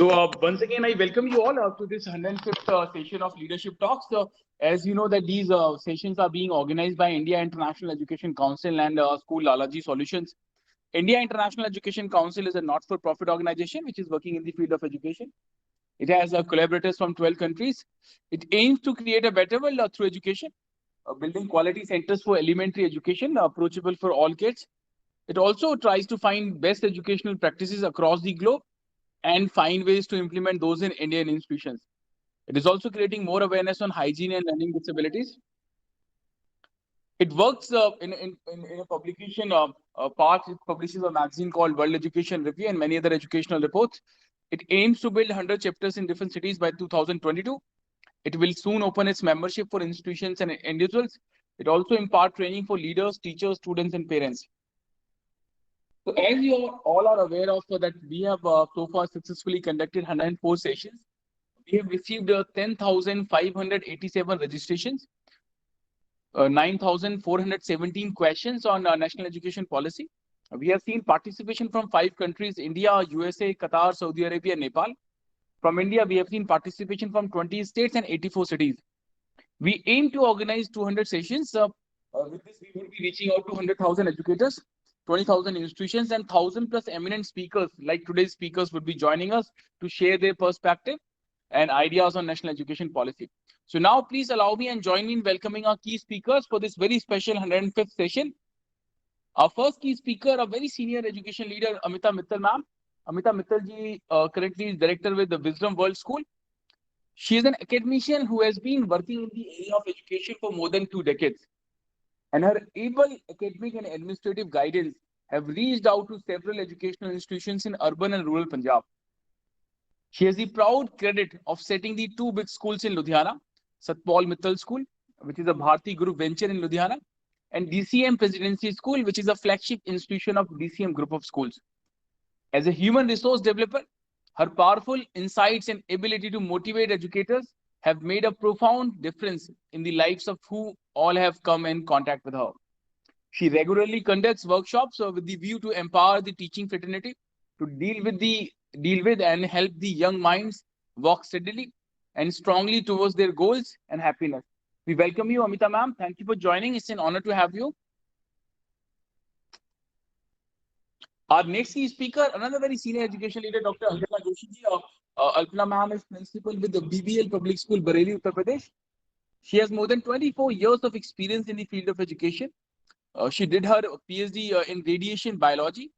Once again, I welcome you all to this 105th session of Leadership Talks. As you know that these sessions are being organized by India International Education Council and School Lalaji Solutions. India International Education Council is a not-for-profit organization which is working in the field of education. It has collaborators from 12 countries. It aims to create a better world through education, building quality centers for elementary education, approachable for all kids. It also tries to find best educational practices across the globe and find ways to implement those in Indian institutions. It is also creating more awareness on hygiene and learning disabilities. It works in a publication part. It publishes a magazine called World Education Review and many other educational reports. It aims to build 100 chapters in different cities by 2022. It will soon open its membership for institutions and individuals. It also impart training for leaders, teachers, students, and parents. So as you all are aware of that we have so far successfully conducted 104 sessions. We have received 10,587 registrations, 9,417 questions on national education policy. We have seen participation from 5 countries: India, USA, Qatar, Saudi Arabia, Nepal. From India, we have seen participation from 20 states and 84 cities. We aim to organize 200 sessions. With this, we will be reaching out to 100,000 educators, 20,000 institutions, and 1,000 plus eminent speakers like today's speakers would be joining us to share their perspective and ideas on national education policy. So now please allow me and join me in welcoming our key speakers for this very special 105th session. Our first key speaker, a very senior education leader, Amita Mittal ma'am. Amita Mittal ji currently is director with the Wisdom World School. She is an academician who has been working in the area of education for more than 2 decades. And her able academic and administrative guidance have reached out to several educational institutions in urban and rural Punjab. She has the proud credit of setting the 2 big schools in Ludhiana, Satpal Mittal School, which is a Bharti Group venture in Ludhiana, and DCM Presidency School, which is a flagship institution of DCM Group of Schools. As a human resource developer, her powerful insights and ability to motivate educators have made a profound difference in the lives of who all have come in contact with her. She regularly conducts workshops with the view to empower the teaching fraternity to deal with and help the young minds walk steadily and strongly towards their goals and happiness. We welcome you, Amita ma'am. Thank you for joining. It's an honor to have you. Our next key speaker, another very senior education leader, Dr. Alpana Joshi ji. Alpana ma'am is principal with the BBL Public School, Bareilly, Uttar Pradesh. She has more than 24 years of experience in the field of education. She did her PhD in radiation biology.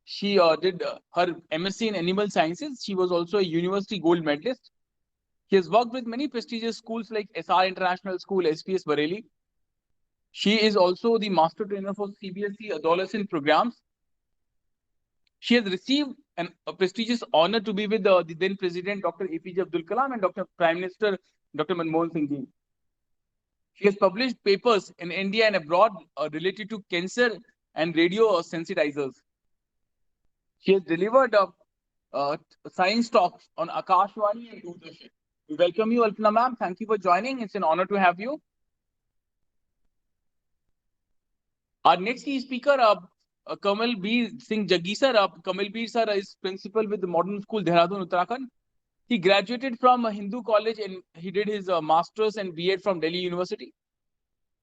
She did her MSc in animal sciences. She was also a university gold medalist. She has worked with many prestigious schools like SR International School, SPS Bareilly. She is also the master trainer for CBSE adolescent programs. She has received a prestigious honor to be with the then President Dr. APJ Abdul Kalam and Dr. Prime Minister Dr. Manmohan Singh ji. She has published papers in India and abroad related to cancer and radio sensitizers. She has delivered science talks on Akashvani and Doordarshan. We welcome you, Alpana ma'am. Thank you for joining. It's an honor to have you. Our next key speaker, Kamal Bir Singh Jaggi sir. Kamal Bir sir is principal with the Modern School, Dehradun, Uttarakhand. He graduated from a Hindu college and he did his master's and BEd from Delhi University.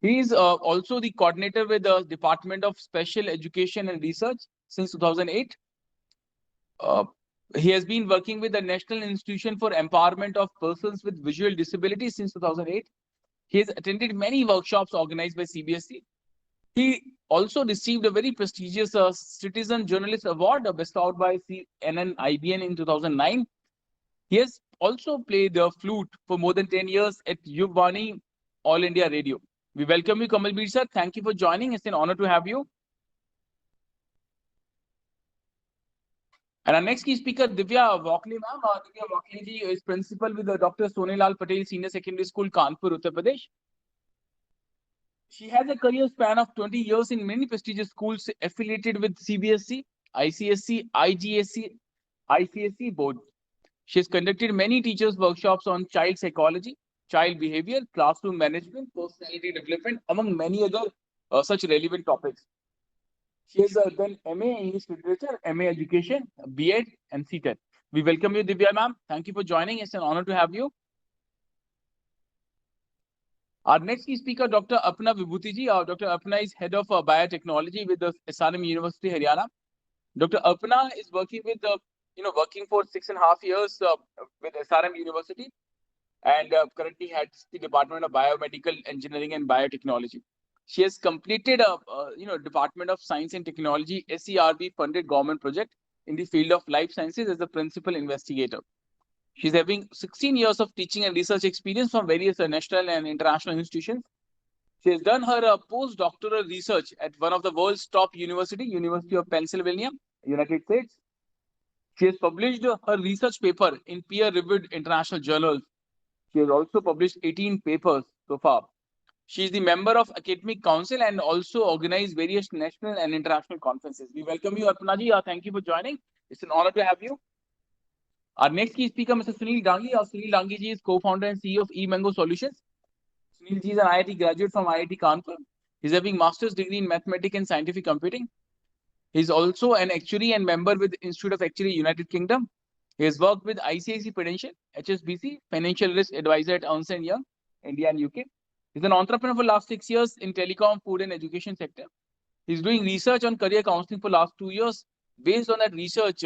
He is also the coordinator with the Department of Special Education and Research since 2008. He has been working with the National Institution for Empowerment of Persons with Visual Disabilities since 2008. He has attended many workshops organized by CBSE. He also received a very prestigious Citizen Journalist Award bestowed by CNN-IBN in 2009. He has also played the flute for more than 10 years at Yugvani All India Radio. We welcome you, Kamal Bir sir. Thank you for joining. It's an honor to have you. And our next key speaker, Divya Walkley ma'am. Divya Walkley ji is principal with Dr. Sonilal Patel Senior Secondary School, Kanpur, Uttar Pradesh. She has a career span of 20 years in many prestigious schools affiliated with CBSE, ICSE, IGSE, ICSE board. She has conducted many teachers' workshops on child psychology, child behavior, classroom management, personality development, among many other such relevant topics. She has done MA English Literature, MA Education, BEd, and CTET. We welcome you, Divya ma'am. Thank you for joining. It's an honor to have you. Our next key speaker, Dr. Apna Vibhuti ji. Dr. Apna is head of biotechnology with the SRM University, Haryana. Dr. Apna is working with working for 6.5 years with SRM University, and currently heads the Department of Biomedical Engineering and Biotechnology. She has completed a Department of Science and Technology SERB funded government project in the field of life sciences as a principal investigator. She's having 16 years of teaching and research experience from various national and international institutions. She has done her postdoctoral research at one of the world's top university, University of Pennsylvania, United States. She has published her research paper in peer-reviewed international journals. She has also published 18 papers so far. She is the member of Academic Council and also organized various national and international conferences. We welcome you, Arpana ji. Thank you for joining. It's an honor to have you. Our next key speaker, Mr. Sunil Dangi. Sunil Dangi ji is co-founder and CEO of eMango Solutions. Sunil ji is an IIT graduate from IIT Kanpur. He's having master's degree in mathematics and scientific computing. He's also an actuary and member with Institute of Actuary, United Kingdom. He has worked with ICICI Prudential, HSBC, Financial Risk Advisor at Ernst & Young, India and UK. He's an entrepreneur for the last 6 years in telecom, food and education sector. He's doing research on career counseling for the last 2 years. Based on that research,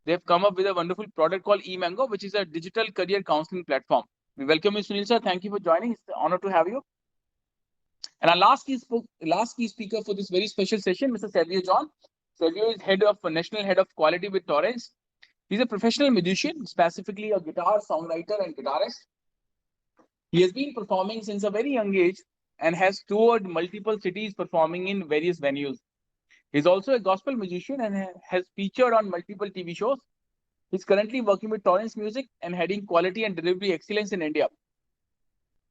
they've come up with a wonderful product called eMango, which is a digital career counseling platform. We welcome you, Sunil sir. Thank you for joining. It's an honor to have you. And our last key speaker for this very special session, Mr. Savio John. Savio is National Head of Quality with Torrens. He's a professional musician, specifically a guitar songwriter and guitarist. He has been performing since a very young age and has toured multiple cities performing in various venues. He's also a gospel musician and has featured on multiple TV shows. He's currently working with Torrens Music and heading quality and delivery excellence in India.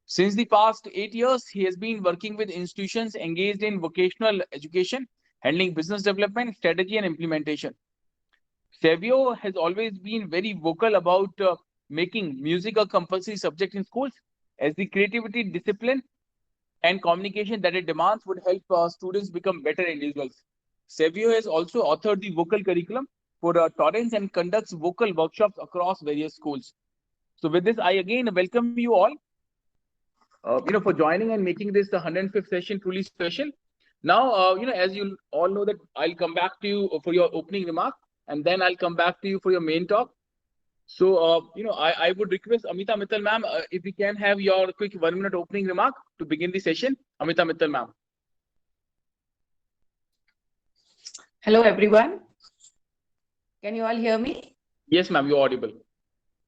Since the past 8 years, he has been working with institutions engaged in vocational education, handling business development, strategy, and implementation. Savio has always been very vocal about making music a compulsory subject in schools, as the creativity, discipline, and communication that it demands would help students become better individuals. Savio has also authored the vocal curriculum for Torrens and conducts vocal workshops across various schools. So with this, I again welcome you all, for joining and making this the 105th session truly special. Now, as you all know that I'll come back to you for your opening remark, and then I'll come back to you for your main talk. So, I would request Amita Mittal ma'am, if we can have your quick 1-minute opening remark to begin the session. Amita Mittal ma'am. Hello, everyone. Can you all hear me? Yes, ma'am, you're audible.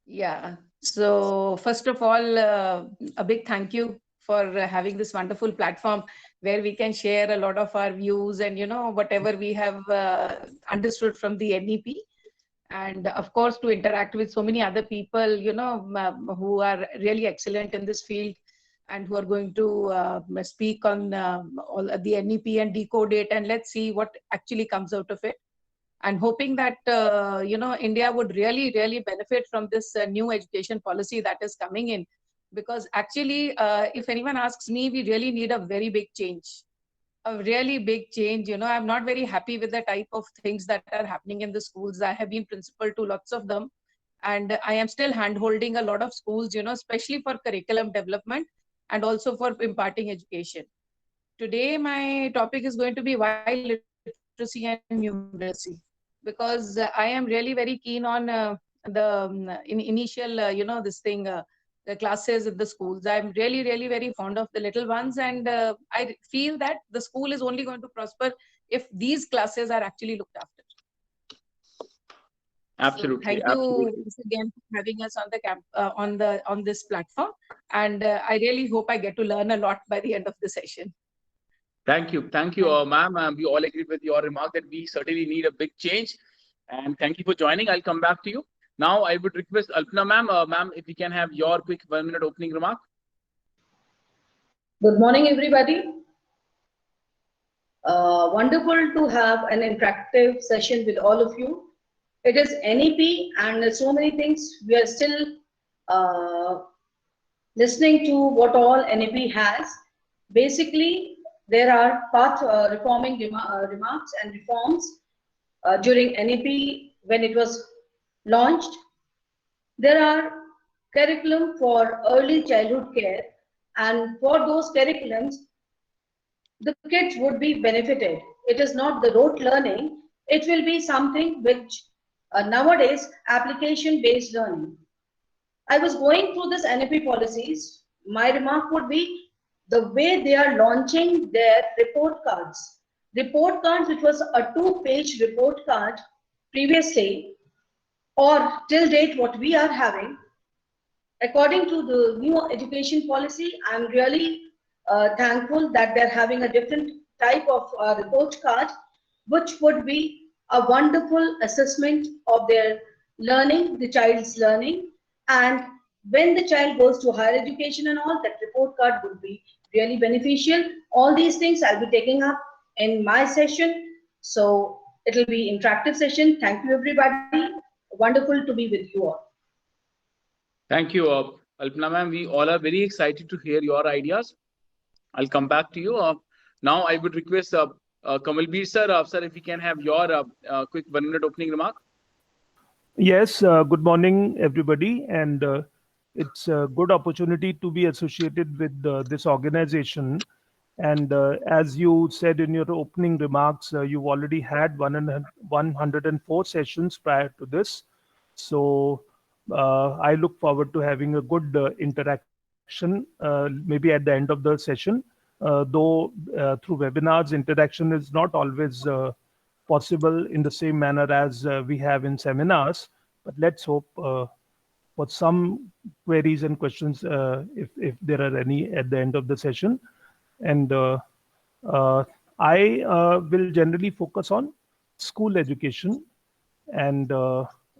Yeah. So first of all, a big thank you for having this wonderful platform where we can share a lot of our views and, whatever we have understood from the NEP. And of course, to interact with so many other people, who are really excellent in this field and who are going to speak on all the NEP and decode it. And let's see what actually comes out of it. And hoping that, India would really, really benefit from this new education policy that is coming in. Because actually, if anyone asks me, we really need a very big change. A really big change. I'm not very happy with the type of things that are happening in the schools. I have been principal to lots of them. And I am still hand-holding a lot of schools, especially for curriculum development and also for imparting education. Today, my topic is going to be why literacy and numeracy. Because I am really very keen on the initial, the classes in the schools. I'm really, really very fond of the little ones. And I feel that the school is only going to prosper if these classes are actually looked after. Absolutely. So thank you once again for having us on the on this platform. And I really hope I get to learn a lot by the end of the session. Thank you, ma'am. We all agree with your remark that we certainly need a big change. And thank you for joining. I'll come back to you. Now, I would request Alpana ma'am, ma'am, if we can have your quick 1-minute opening remark. Good morning, everybody. Wonderful to have an interactive session with all of you. It is NEP and so many things. We are still listening to what all NEP has. Basically, there are path reforming remarks and reforms during NEP when it was launched. There are curriculum for early childhood care, and for those curriculums, the kids would be benefited. It is not the rote learning, it will be something which nowadays application based learning. I was going through this NFP policies. My remark would be the way they are launching their report cards. Report cards, which was a two-page report card previously, or till date, what we are having, according to the new education policy, I'm really thankful that they're having a different type of report card, which would be a wonderful assessment of their learning, the child's learning. And when the child goes to higher education and all, that report card would be really beneficial. All these things I'll be taking up in my session. So it'll be interactive session. Thank you, everybody. Wonderful to be with you all. Thank you, Alpana ma'am. We all are very excited to hear your ideas. I'll come back to you. Now, I would request Kamalbir sir, sir, if we can have your quick 1 minute opening remark. Yes, good morning, everybody. And it's a good opportunity to be associated with this organization. And as you said in your opening remarks, you've already had 104 sessions prior to this. So I look forward to having a good interaction, maybe at the end of the session. Though through webinars, interaction is not always possible in the same manner as we have in seminars. But let's hope for some queries and questions, if there are any, at the end of the session. And I will generally focus on school education and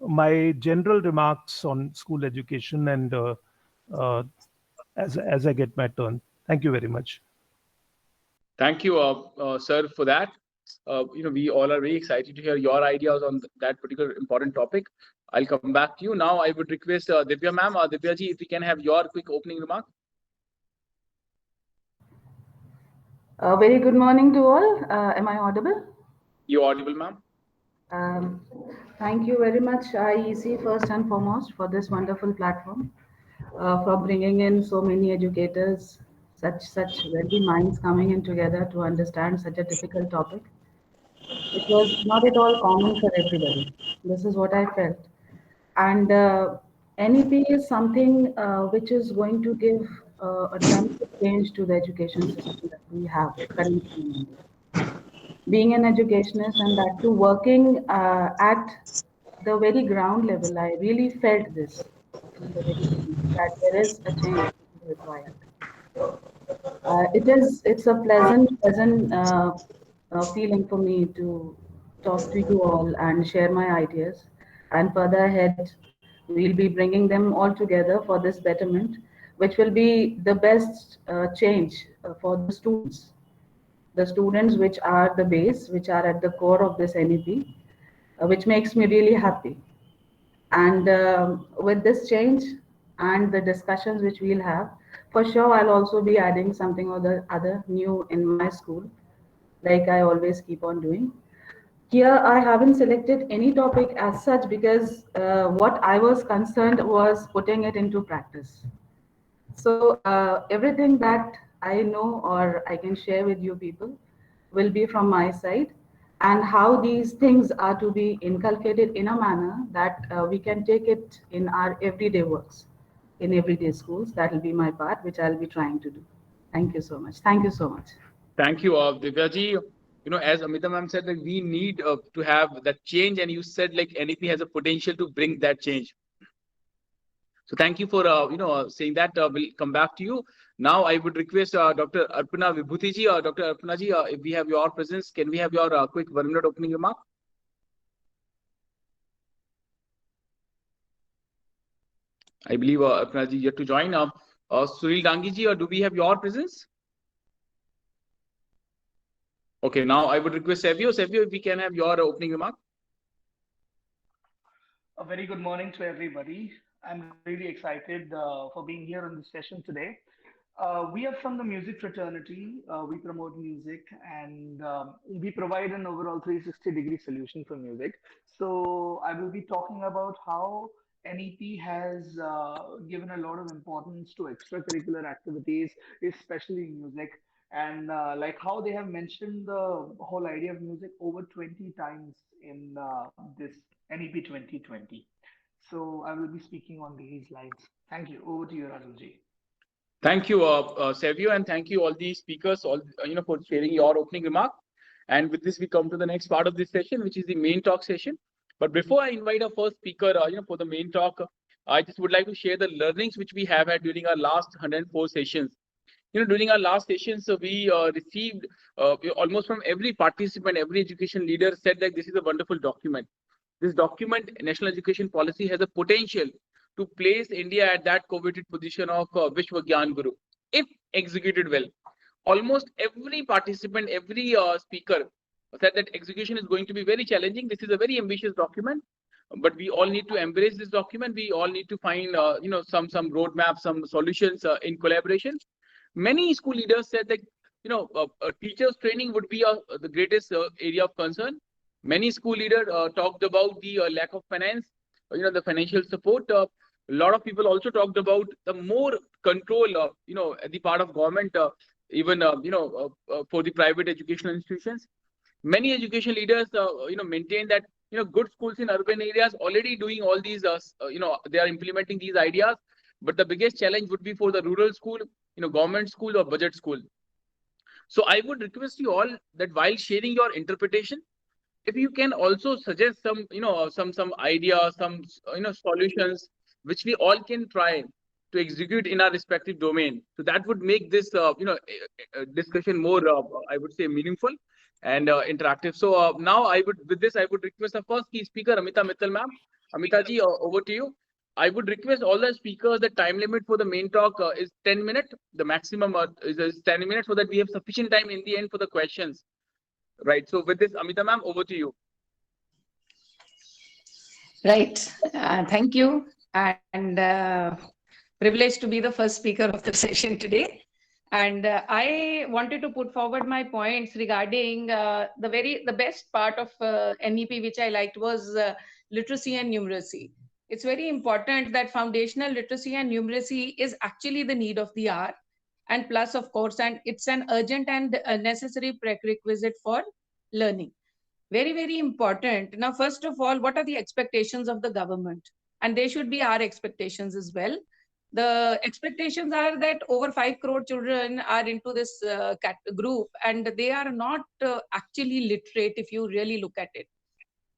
my general remarks on school education, and as I get my turn. Thank you very much. Thank you, sir, for that. We all are very excited to hear your ideas on that particular important topic. I'll come back to you. Now, I would request Divya ma'am, Divya ji, if we can have your quick opening remark. Very good morning to all. Am I audible? You're audible, ma'am. Thank you very much, IEC, first and foremost, for this wonderful platform, for bringing in so many educators, such ready minds coming in together to understand such a difficult topic. It was not at all common for everybody. This is what I felt. And NEP is something which is going to give a dramatic change to the education system that we have currently in India. Being an educationist and that too working at the very ground level, I really felt this from the very beginning, that there is a change required. It's a pleasant feeling for me to talk to you all and share my ideas. And further ahead, we'll be bringing them all together for this betterment, which will be the best change for the students which are the base, which are at the core of this NEP, which makes me really happy. And with this change and the discussions which we'll have, for sure, I'll also be adding something or the other new in my school, like I always keep on doing. Here, I haven't selected any topic as such because what I was concerned was putting it into practice. So everything that I know or I can share with you people will be from my side, and how these things are to be inculcated in a manner that we can take it in our everyday works, in everyday schools. That will be my part, which I'll be trying to do. Thank you so much. Thank you so much. Thank you, Divya ji. As Amita ma'am said, like, we need to have that change, and you said like NEP has a potential to bring that change. So thank you for saying that. We'll come back to you. Now I would request Dr. Arpana Vibhuti ji, Dr. Arpana ji, if we have your presence, can we have your quick 1 minute opening remark? I believe Arpana ji yet to join. Sunil Dangi ji, do we have your presence? Okay, now I would request Savio. Savio, if we can have your opening remark. A very good morning to everybody. I'm really excited for being here on this session today. We are from the music fraternity. We promote music, and we provide an overall 360-degree solution for music. So I will be talking about how NEP has given a lot of importance to extracurricular activities, especially music, and like how they have mentioned the whole idea of music over 20 times in this NEP 2020. So I will be speaking on these lines. Thank you. Over to you, Rajulji. Thank you, Savio, and thank you all the speakers, all for sharing your opening remark. And with this, we come to the next part of this session, which is the main talk session. But before I invite our first speaker, for the main talk, I just would like to share the learnings which we have had during our last 104 sessions. During our last sessions, we received almost from every participant, every education leader said that this is a wonderful document. This document, National Education Policy, has a potential to place India at that coveted position of Vishwa Gyan Guru, if executed well. Almost every participant, every speaker said that execution is going to be very challenging. This is a very ambitious document, but we all need to embrace this document. We all need to find, some roadmap, some solutions in collaboration. Many school leaders said that, teachers training would be the greatest area of concern. Many school leaders talked about the lack of finance, the financial support. A lot of people also talked about the more control, at the part of government, even for the private educational institutions. Many education leaders, maintain that good schools in urban areas already doing all these, they are implementing these ideas. But the biggest challenge would be for the rural school, government school or budget school. So I would request you all that while sharing your interpretation, if you can also suggest some, some ideas, some, solutions which we all can try to execute in our respective domain. So that would make this, discussion more, I would say, meaningful and interactive. So now I would request the first key speaker, Amita Mittal ma'am. Amita ji, over to you. I would request all the speakers, the time limit for the main talk is 10 minutes. The maximum is 10 minutes so that we have sufficient time in the end for the questions. Right. So with this, Amita ma'am, over to you. Right. Thank you. And privileged to be the first speaker of the session today. And I wanted to put forward my points regarding the best part of NEP, which I liked, was literacy and numeracy. It's very important that foundational literacy and numeracy is actually the need of the hour. And plus, of course, and it's an urgent and necessary prerequisite for learning. Very, very important. Now, first of all, what are the expectations of the government? And they should be our expectations as well. The expectations are that over 5 crore children are into this group, and they are not actually literate if you really look at it.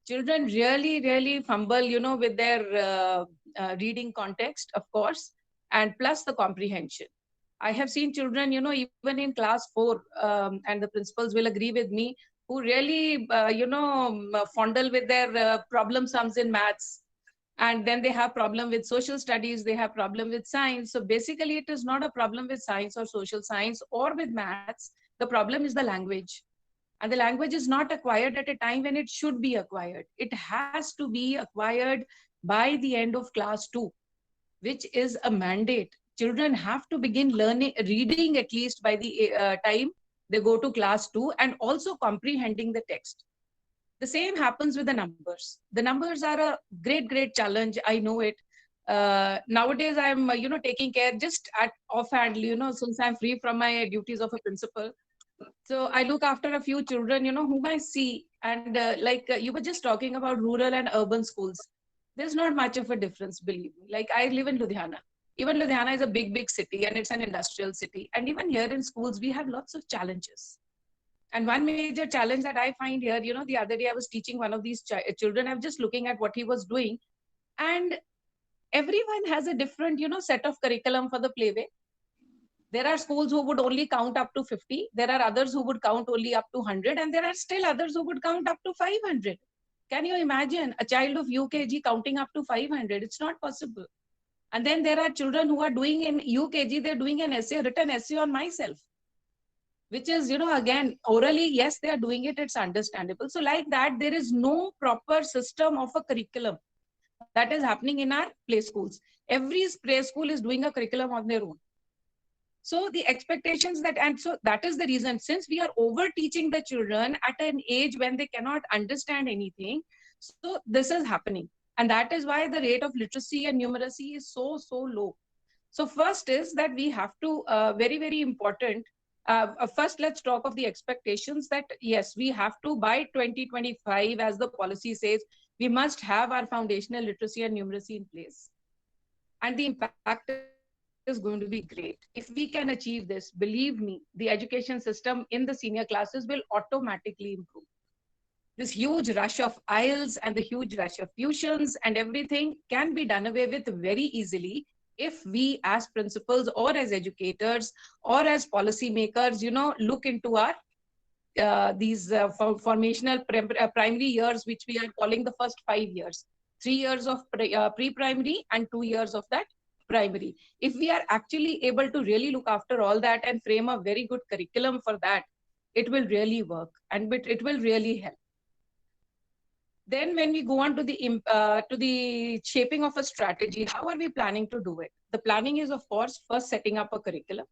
Children really, really fumble, with their reading context, of course, and plus the comprehension. I have seen children, even in class 4, and the principals will agree with me, who really, fondle with their problem sums in maths. And then they have problem with social studies, they have problem with science. So basically, it is not a problem with science or social science or with maths. The problem is the language. And the language is not acquired at a time when it should be acquired. It has to be acquired by the end of class 2, which is a mandate. Children have to begin reading at least by the time they go to class 2, and also comprehending the text. The same happens with the numbers. The numbers are a great, great challenge. I know it. Nowadays, I'm, taking care just at offhand, since I'm free from my duties of a principal. So I look after a few children, whom I see. And you were just talking about rural and urban schools. There's not much of a difference, believe me. Like, I live in Ludhiana. Even Ludhiana is a big, big city, and it's an industrial city. And even here in schools, we have lots of challenges. And one major challenge that I find here, the other day I was teaching one of these children. I'm just looking at what he was doing. And everyone has a different, set of curriculum for the playway. There are schools who would only count up to 50. There are others who would count only up to 100. And there are still others who would count up to 500. Can you imagine a child of UKG counting up to 500? It's not possible. And then there are children who are doing in UKG, they're doing an essay, written essay on myself, which is, again, orally, yes, they are doing it. It's understandable. So like that, there is no proper system of a curriculum that is happening in our play schools. Every play school is doing a curriculum on their own. So the expectations and so that is the reason, since we are over teaching the children at an age when they cannot understand anything. So this is happening. And that is why the rate of literacy and numeracy is so low. So first is that we have to, very, very important. First, let's talk of the expectations that, yes, we have to, by 2025, as the policy says, we must have our foundational literacy and numeracy in place. And the impact is going to be great. If we can achieve this, believe me, the education system in the senior classes will automatically improve. This huge rush of IELTS and the huge rush of tuitions and everything can be done away with very easily if we as principals or as educators or as policymakers, look into our these formational primary years, which we are calling the first 5 years, 3 years of pre-primary and 2 years of that primary. If we are actually able to really look after all that and frame a very good curriculum for that, it will really work and it will really help. Then when we go on to the shaping of a strategy, how are we planning to do it? The planning is, of course, first setting up a curriculum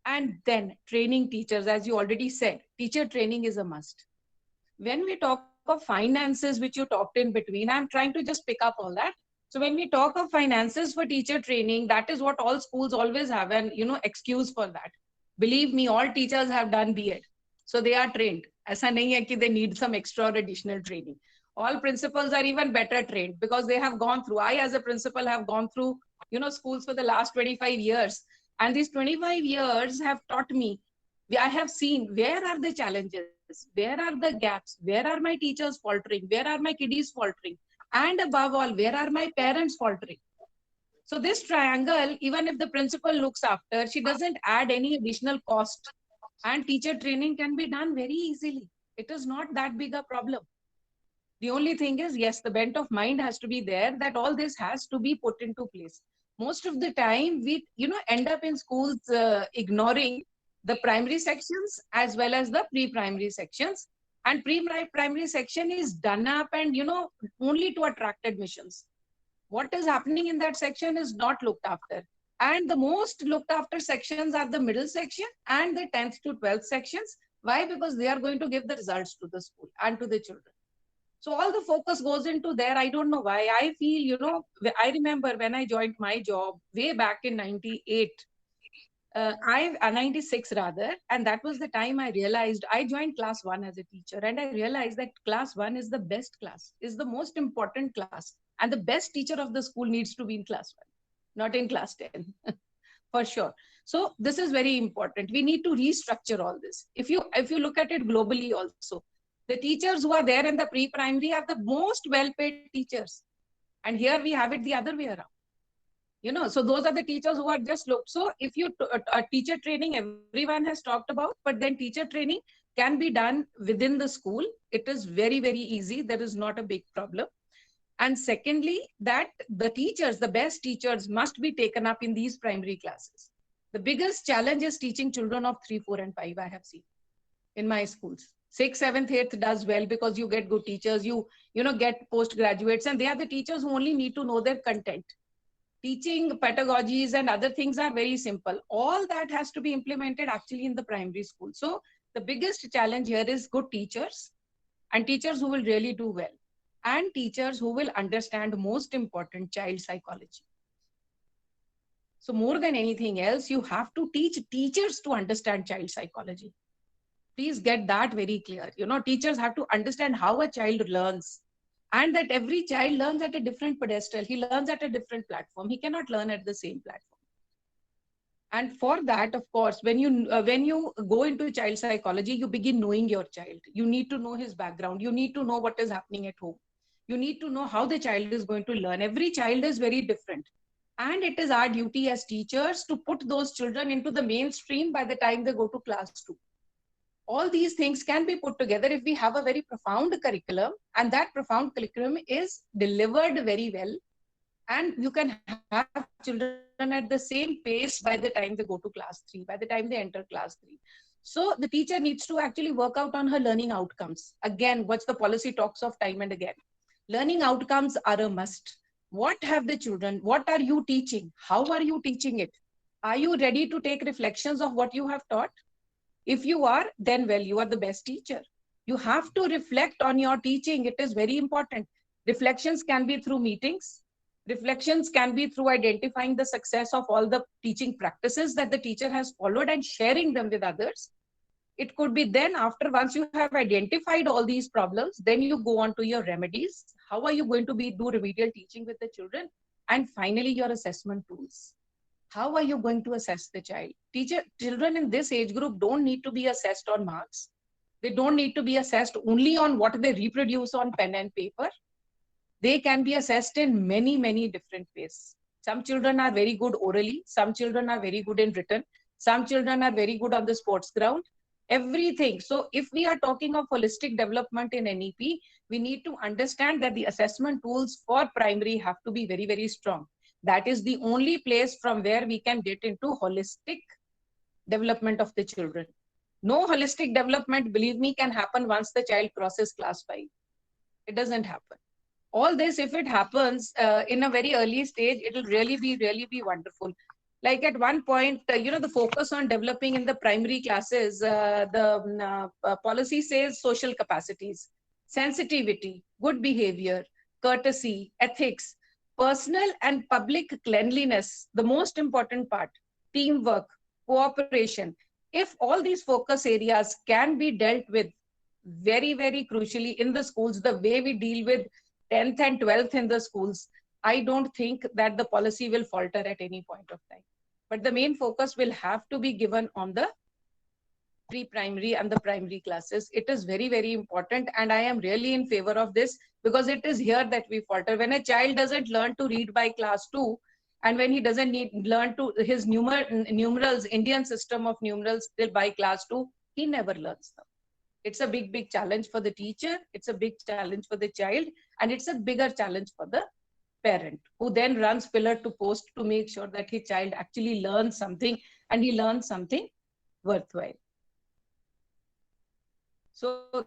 and then training teachers. As you already said, teacher training is a must. When we talk of finances, which you talked in between, I'm trying to just pick up all that. So when we talk of finances for teacher training, that is what all schools always have an excuse for that. Believe me, all teachers have done B.Ed. So they are trained. Aisa nahi hai ki they need some extra or additional training. All principals are even better trained because they have gone through. I, as a principal, have gone through, schools for the last 25 years. And these 25 years have taught me, I have seen where are the challenges, where are the gaps, where are my teachers faltering, where are my kiddies faltering, and above all, where are my parents faltering. So this triangle, even if the principal looks after, she doesn't add any additional cost. And teacher training can be done very easily. It is not that big a problem. The only thing is, yes, the bent of mind has to be there, that all this has to be put into place. Most of the time, we end up in schools ignoring the primary sections as well as the pre-primary sections. And pre-primary section is done up and, only to attract admissions. What is happening in that section is not looked after. And the most looked after sections are the middle section and the 10th to 12th sections. Why? Because they are going to give the results to the school and to the children. So all the focus goes into there. I don't know why. I feel, I remember when I joined my job way back in 98, 96 rather. And that was the time I realized I joined class 1 as a teacher. And I realized that class 1 is the best class, is the most important class. And the best teacher of the school needs to be in class 1, not in class 10, for sure. So this is very important. We need to restructure all this. If you look at it globally also, the teachers who are there in the pre-primary are the most well-paid teachers. And here we have it the other way around. So those are the teachers who are just looked. So if you, teacher training, everyone has talked about, but then teacher training can be done within the school. It is very, very easy. There is not a big problem. And secondly, that the teachers, the best teachers must be taken up in these primary classes. The biggest challenge is teaching children of 3, 4, and 5, I have seen in my schools. 6th, 7th, 8th does well because you get good teachers, you get postgraduates, and they are the teachers who only need to know their content. Teaching pedagogies and other things are very simple. All that has to be implemented actually in the primary school. So the biggest challenge here is good teachers and teachers who will really do well, and teachers who will understand most important, child psychology. So more than anything else, you have to teach teachers to understand child psychology. Please get that very clear. Teachers have to understand how a child learns, and that every child learns at a different pedestal. He learns at a different platform. He cannot learn at the same platform. And for that, of course, when you go into child psychology, you begin knowing your child. You need to know his background. You need to know what is happening at home. You need to know how the child is going to learn. Every child is very different. And it is our duty as teachers to put those children into the mainstream by the time they go to class 2. All these things can be put together if we have a very profound curriculum, and that profound curriculum is delivered very well. And you can have children at the same pace by the time they go to class 3, by the time they enter class 3. So the teacher needs to actually work out on her learning outcomes. Again, what's the policy talks of time and again. Learning outcomes are a must. What have the children? What are you teaching? How are you teaching it? Are you ready to take reflections of what you have taught? If you are, then well, you are the best teacher. You have to reflect on your teaching. It is very important. Reflections can be through meetings. Reflections can be through identifying the success of all the teaching practices that the teacher has followed and sharing them with others. It could be then after, once you have identified all these problems, then you go on to your remedies. How are you going to do remedial teaching with the children? And finally, your assessment tools. How are you going to assess the child? Children in this age group don't need to be assessed on marks. They don't need to be assessed only on what they reproduce on pen and paper. They can be assessed in many, many different ways. Some children are very good orally. Some children are very good in written. Some children are very good on the sports ground. Everything. So if we are talking of holistic development in NEP, we need to understand that the assessment tools for primary have to be very, very strong. That is the only place from where we can get into holistic development of the children. No holistic development, believe me, can happen once the child crosses class 5. It doesn't happen. All this, if it happens in a very early stage, it will really be wonderful. Like at one point, the focus on developing in the primary classes, the policy says social capacities, sensitivity, good behavior, courtesy, ethics, personal and public cleanliness, the most important part, teamwork, cooperation. If all these focus areas can be dealt with very, very crucially in the schools, the way we deal with 10th and 12th in the schools, I don't think that the policy will falter at any point of time. But the main focus will have to be given on the pre-primary and the primary classes. It is very, very important. And I am really in favor of this because it is here that we falter. When a child doesn't learn to read by class 2, and when he doesn't learn to his numerals, Indian system of numerals till by class 2, he never learns them. It's a big, big challenge for the teacher. It's a big challenge for the child. And it's a bigger challenge for the parent, who then runs pillar to post to make sure that his child actually learns something and he learns something worthwhile. So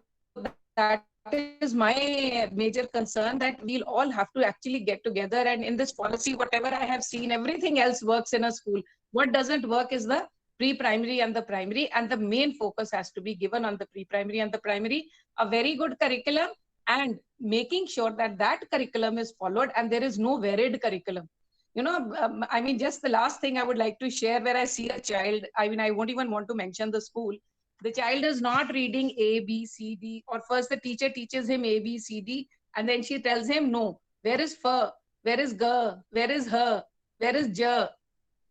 that is my major concern, that we'll all have to actually get together. And in this policy, whatever I have seen, everything else works in a school. What doesn't work is the pre-primary and the primary, and the main focus has to be given on the pre-primary and the primary, a very good curriculum, and making sure that that curriculum is followed and there is no varied curriculum. I mean, just the last thing I would like to share, where I see a child, I mean, I won't even want to mention the school. The child is not reading A, B, C, D, or first the teacher teaches him A, B, C, D, and then she tells him, no, where is fur? Where is ga? Where is her? Where is ja?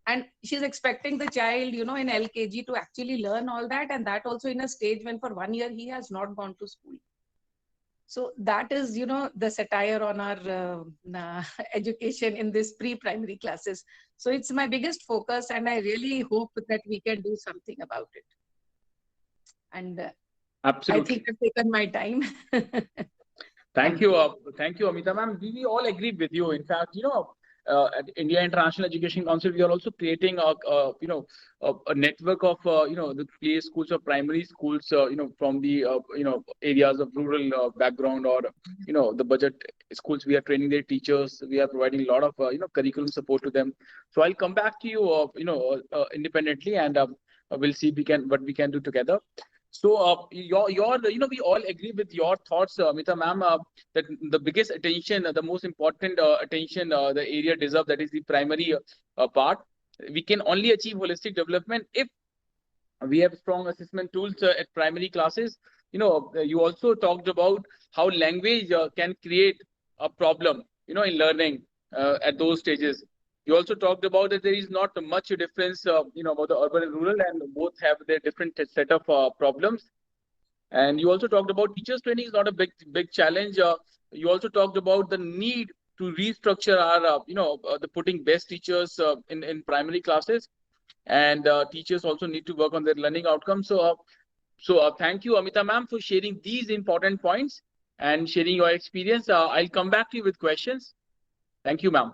And she's expecting the child, in LKG to actually learn all that. And that also in a stage when for 1 year he has not gone to school. So that is, the satire on our education in this pre-primary classes. So it's my biggest focus, and I really hope that we can do something about it. And Absolutely. I think I've taken my time. Thank you, Amita ma'am. We all agree with you. In fact, at India International Education Council, we are also creating a network of the play schools or primary schools, from the areas of rural background, or the budget schools. We are training their teachers. We are providing a lot of curriculum support to them. So I'll come back to you independently, and we'll see what we can do together. So we all agree with your thoughts, Amita ma'am, that the biggest attention, the most important attention the area deserves, that is the primary part. We can only achieve holistic development if we have strong assessment tools at primary classes. You also talked about how language can create a problem, in learning at those stages. You also talked about that there is not much difference, about the urban and rural, and both have their different set of problems. And you also talked about teachers training is not a big challenge. You also talked about the need to restructure our, the putting best teachers in primary classes, and teachers also need to work on their learning outcomes. So thank you, Amita ma'am, for sharing these important points and sharing your experience. I'll come back to you with questions. Thank you, ma'am.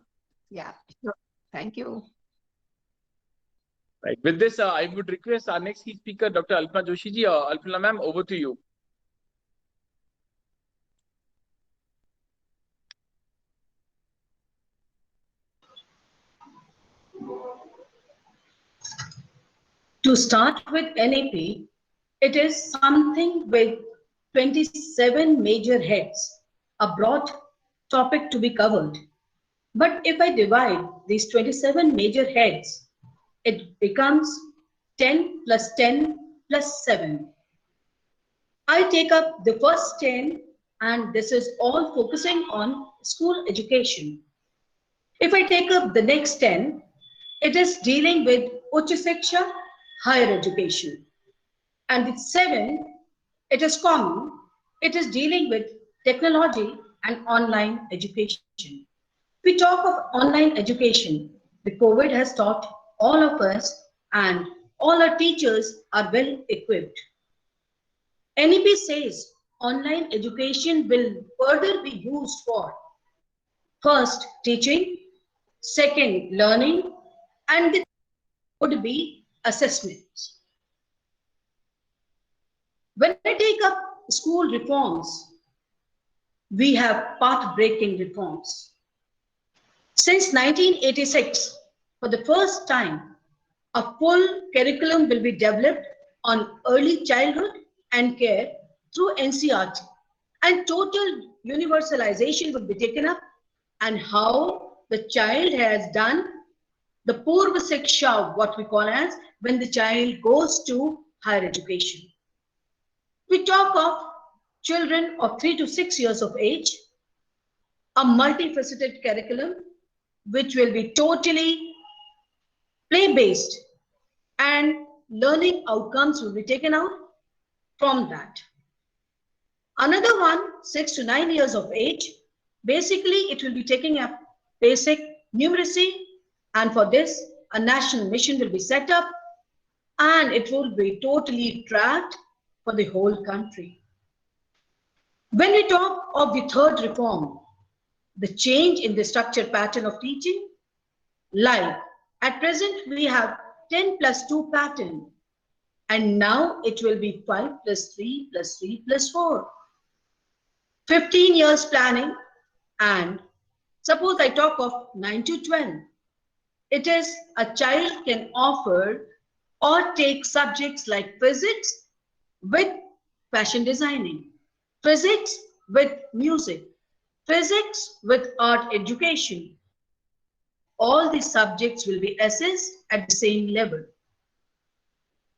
Yeah, sure. Thank you. Right. With this, I would request our next key speaker, Dr. Alpana Joshi ji. Alpana ma'am, over to you. To start with NEP, it is something with 27 major heads, a broad topic to be covered. But if I divide these 27 major heads, it becomes 10 plus 10 plus 7. I take up the first 10, and this is all focusing on school education. If I take up the next 10, it is dealing with Uच्च Shiksha, higher education. And the 7, it is common, it is dealing with technology and online education. We talk of online education. The COVID has taught all of us, and all our teachers are well equipped. NEP says online education will further be used for first teaching, second learning, and the would be assessments. When I take up school reforms, we have path-breaking reforms. Since 1986, for the first time, a full curriculum will be developed on early childhood and care through NCERT, and total universalization would be taken up, and how the child has done the Purva Shiksha, what we call as when the child goes to higher education. We talk of children of 3 to 6 years of age, a multifaceted curriculum which will be totally play-based, and learning outcomes will be taken out from that. Another one, 6 to 9 years of age, basically it will be taking up basic numeracy, and for this a national mission will be set up, and it will be totally tracked for the whole country. When we talk of the third reform, the change in the structure pattern of teaching, like at present we have 10 plus 2 pattern, and now it will be 5 plus 3 plus 3 plus 4. 15 years planning, and suppose I talk of 9 to 12. It is a child can offer or take subjects like physics with fashion designing, physics with music, physics with art education. All these subjects will be assessed at the same level.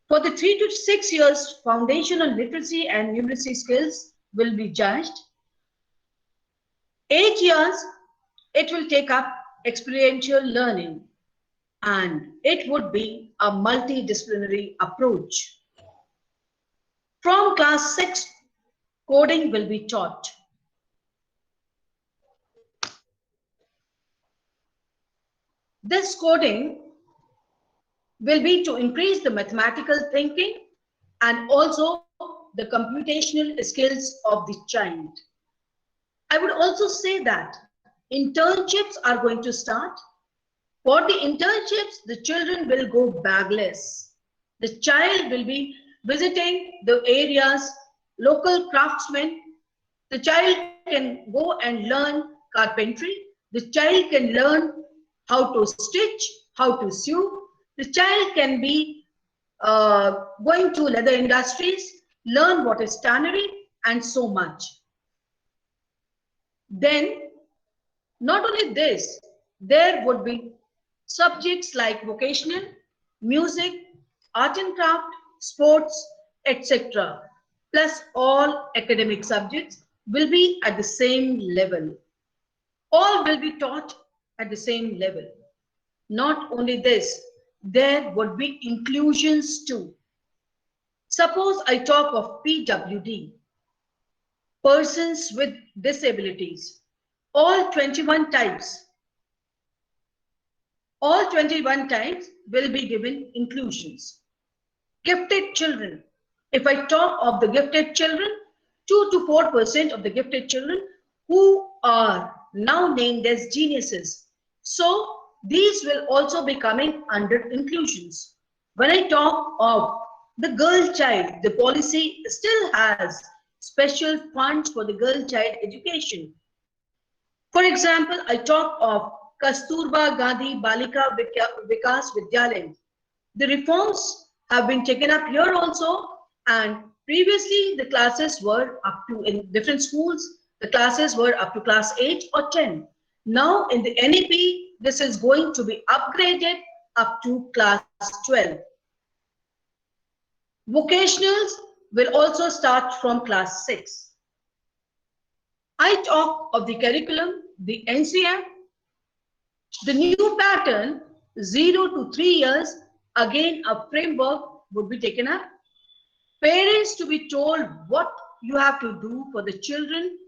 For the 3 to 6 years, foundational literacy and numeracy skills will be judged. 8 years, it will take up experiential learning, and it would be a multidisciplinary approach. From class 6, coding will be taught. This coding will be to increase the mathematical thinking and also the computational skills of the child. I would also say that internships are going to start. For the internships, the children will go bagless. The child will be visiting the areas, local craftsmen. The child can go and learn carpentry. The child can learn how to stitch, how to sew. The child can be going to leather industries, learn what is tannery, and so much. Then, not only this, there would be subjects like vocational, music, art and craft, sports, etc. Plus all academic subjects will be at the same level. All will be taught at the same level. Not only this, there would be inclusions too. Suppose I talk of PWD, persons with disabilities, all 21 types. All 21 types will be given inclusions. Gifted children. If I talk of the gifted children, 2 to 4% of the gifted children who are now named as geniuses. So these will also be coming under inclusions. When I talk of the girl child, the policy still has special funds for the girl child education. For example, I talk of Kasturba Gandhi Balika Vikas Vidyalaya. The reforms have been taken up here also, and previously the classes were up to, in different schools, the classes were up to class 8 or 10. Now in the NEP, this is going to be upgraded up to class 12. Vocationals will also start from class 6. I talk of the curriculum, the NCM, the new pattern, 0 to 3 years, again a framework would be taken up. Parents to be told what you have to do for the children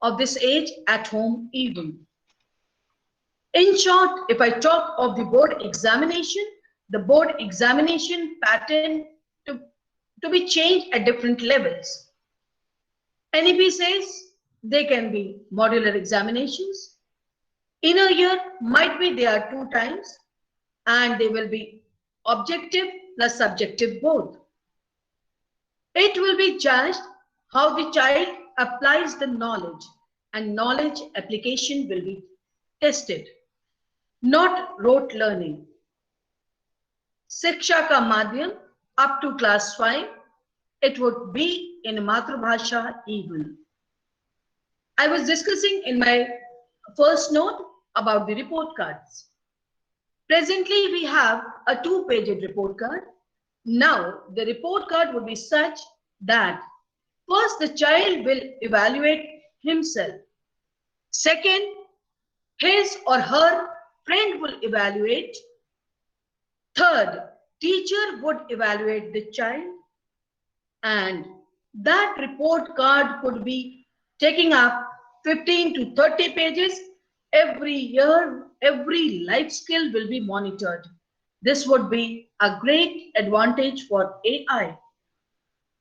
of this age at home even. In short, if I talk of the board examination, the board examination pattern to be changed at different levels. NEP says they can be modular examinations. In a year, might be they are 2 times, and they will be objective plus subjective both. It will be judged how the child applies the knowledge, and knowledge application will be tested, not rote learning. Shiksha ka madhyam up to class 5, it would be in Matrabhasha even. I was discussing in my first note about the report cards. Presently, we have a 2-page report card. Now, the report card would be such that first the child will evaluate himself. Second, his or her friend will evaluate. Third, teacher would evaluate the child. And that report card could be taking up 15 to 30 pages. Every year, every life skill will be monitored. This would be a great advantage for AI.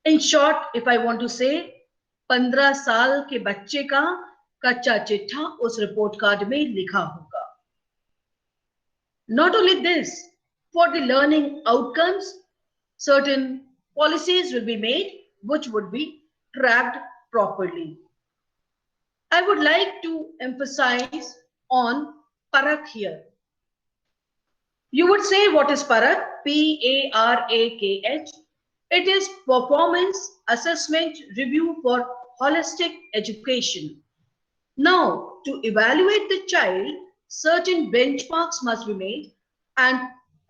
In short, if I want to say, 15 साल के बच्चे का कच्चा चिट्ठा उस report card में लिखा होगा. Not only this, for the learning outcomes, certain policies will be made which would be tracked properly. I would like to emphasize on Parakh here. You would say, what is Parakh? P-A-R-A-K-H. It is performance assessment review for holistic education. Now, to evaluate the child, certain benchmarks must be made, and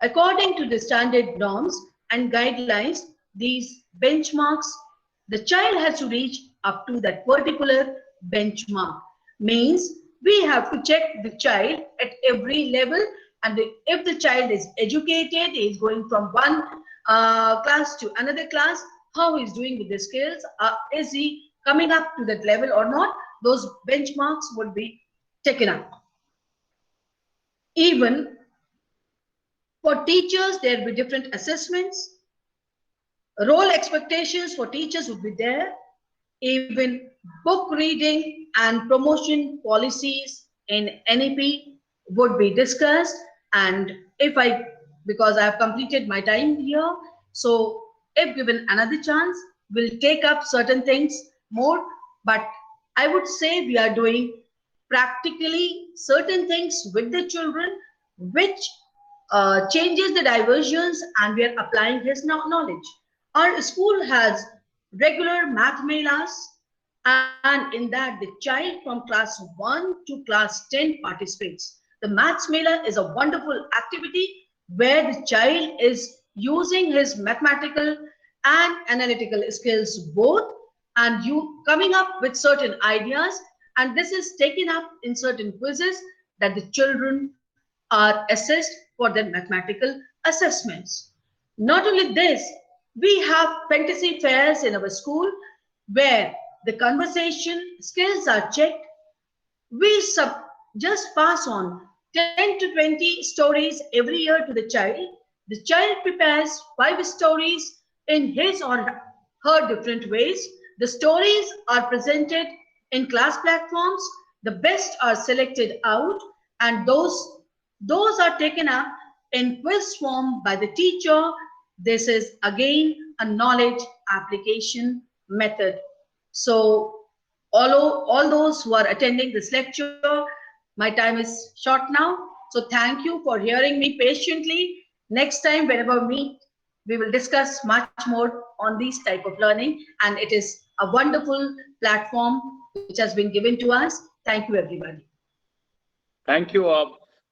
according to the standard norms and guidelines, these benchmarks, the child has to reach up to that particular benchmark. Means we have to check the child at every level, and if the child is educated, is going from one class to another class, how he's doing with the skills, is he coming up to that level or not, those benchmarks would be taken up. Even for teachers, there will be different assessments. Role expectations for teachers would be there. Even book reading and promotion policies in NEP would be discussed. And because I have completed my time here, so if given another chance, we'll take up certain things more. But I would say we are doing practically certain things with the children, which changes the diversions, and we are applying his knowledge. Our school has regular math melas, and in that the child from class 1 to class 10 participates. The maths mela is a wonderful activity where the child is using his mathematical and analytical skills both, and you coming up with certain ideas, and this is taken up in certain quizzes that the children are assessed for their mathematical assessments. Not only this, we have fantasy fairs in our school where the conversation skills are checked. We just pass on 10 to 20 stories every year to the child. The child prepares 5 stories in his or her different ways. The stories are presented in class platforms. The best are selected out, and those are taken up in quiz form by the teacher. This is again a knowledge application method. So all those who are attending this lecture, my time is short now. So thank you for hearing me patiently. Next time, whenever we meet, we will discuss much more on these type of learning, and it is a wonderful platform which has been given to us. Thank you, everybody. Thank you,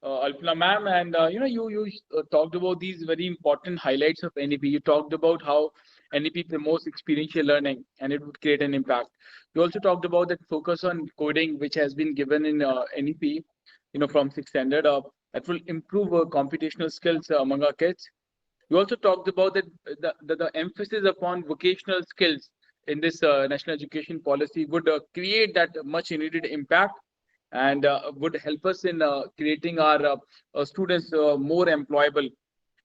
Alpana ma'am. And you talked about these very important highlights of NEP. You talked about how NEP promotes experiential learning and it would create an impact. You also talked about that focus on coding, which has been given in NEP, from 6th standard. That will improve computational skills among our kids. You also talked about that the emphasis upon vocational skills in this national education policy would create that much needed impact and would help us in creating our students more employable.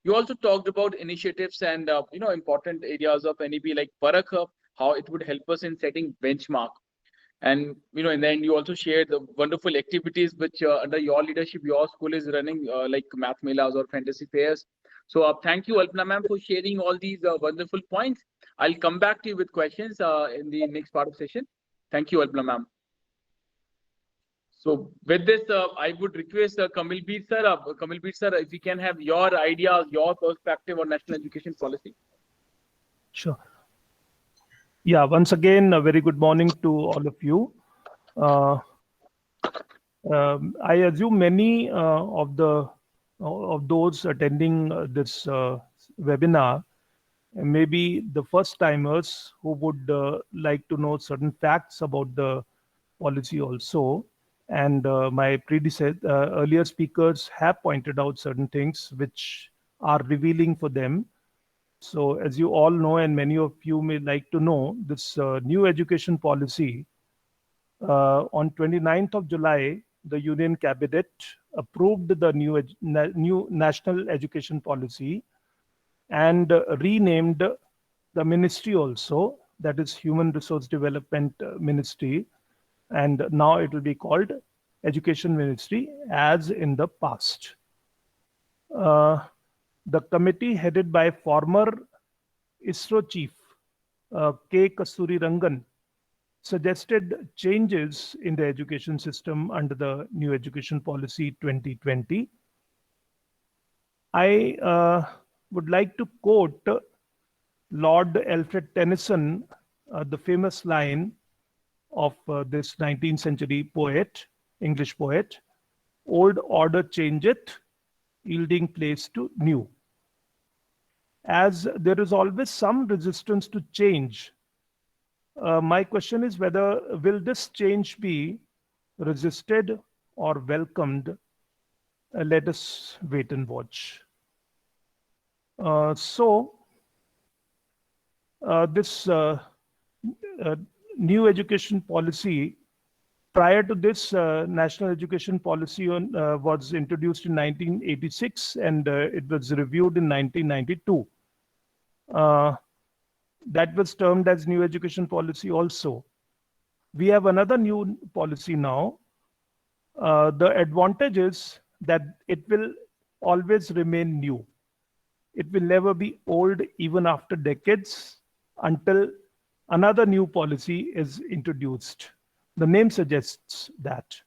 You also talked about initiatives and important areas of NEP like Parakh, how it would help us in setting benchmark. And in the end, you also shared the wonderful activities which under your leadership, your school is running, like math melas or fantasy fairs. So thank you, Alpana ma'am, for sharing all these wonderful points. I'll come back to you with questions in the next part of session. Thank you, Alpana ma'am. So with this, I would request Kamalbir sir, if we can have your ideas, your perspective on national education policy. Sure. Yeah, once again, a very good morning to all of you. I assume many of those attending this webinar may be the first timers who would like to know certain facts about the policy also. And my earlier speakers have pointed out certain things which are revealing for them. So as you all know, and many of you may like to know, this new education policy, on 29th of July, the Union Cabinet approved the new national education policy and renamed the ministry also, that is Human Resource Development Ministry, and now it will be called Education Ministry as in the past. The committee headed by former ISRO chief K. Kasturi Rangan suggested changes in the education system under the new education policy 2020. I would like to quote Lord Alfred Tennyson, the famous line of this 19th century poet, English poet: "Old order changeth, yielding place to new." As there is always some resistance to change, my question is whether will this change be resisted or welcomed? Let us wait and watch. This new education policy, prior to this, national education policy was introduced in 1986 and it was reviewed in 1992. That was termed as new education policy also. We have another new policy now. The advantage is that it will always remain new. It will never be old even after decades until another new policy is introduced. The name suggests that.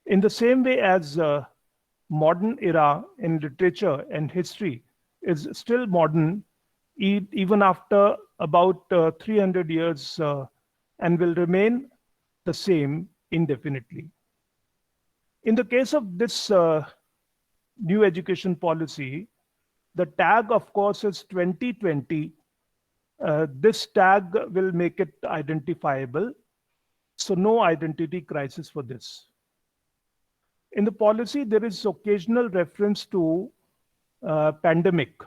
In the same way as modern era in literature and history is still modern even after about 300 years and will remain the same indefinitely. In the case of this new education policy, the tag, of course, is 2020. This tag will make it identifiable. So no identity crisis for this. In the policy, there is occasional reference to pandemic,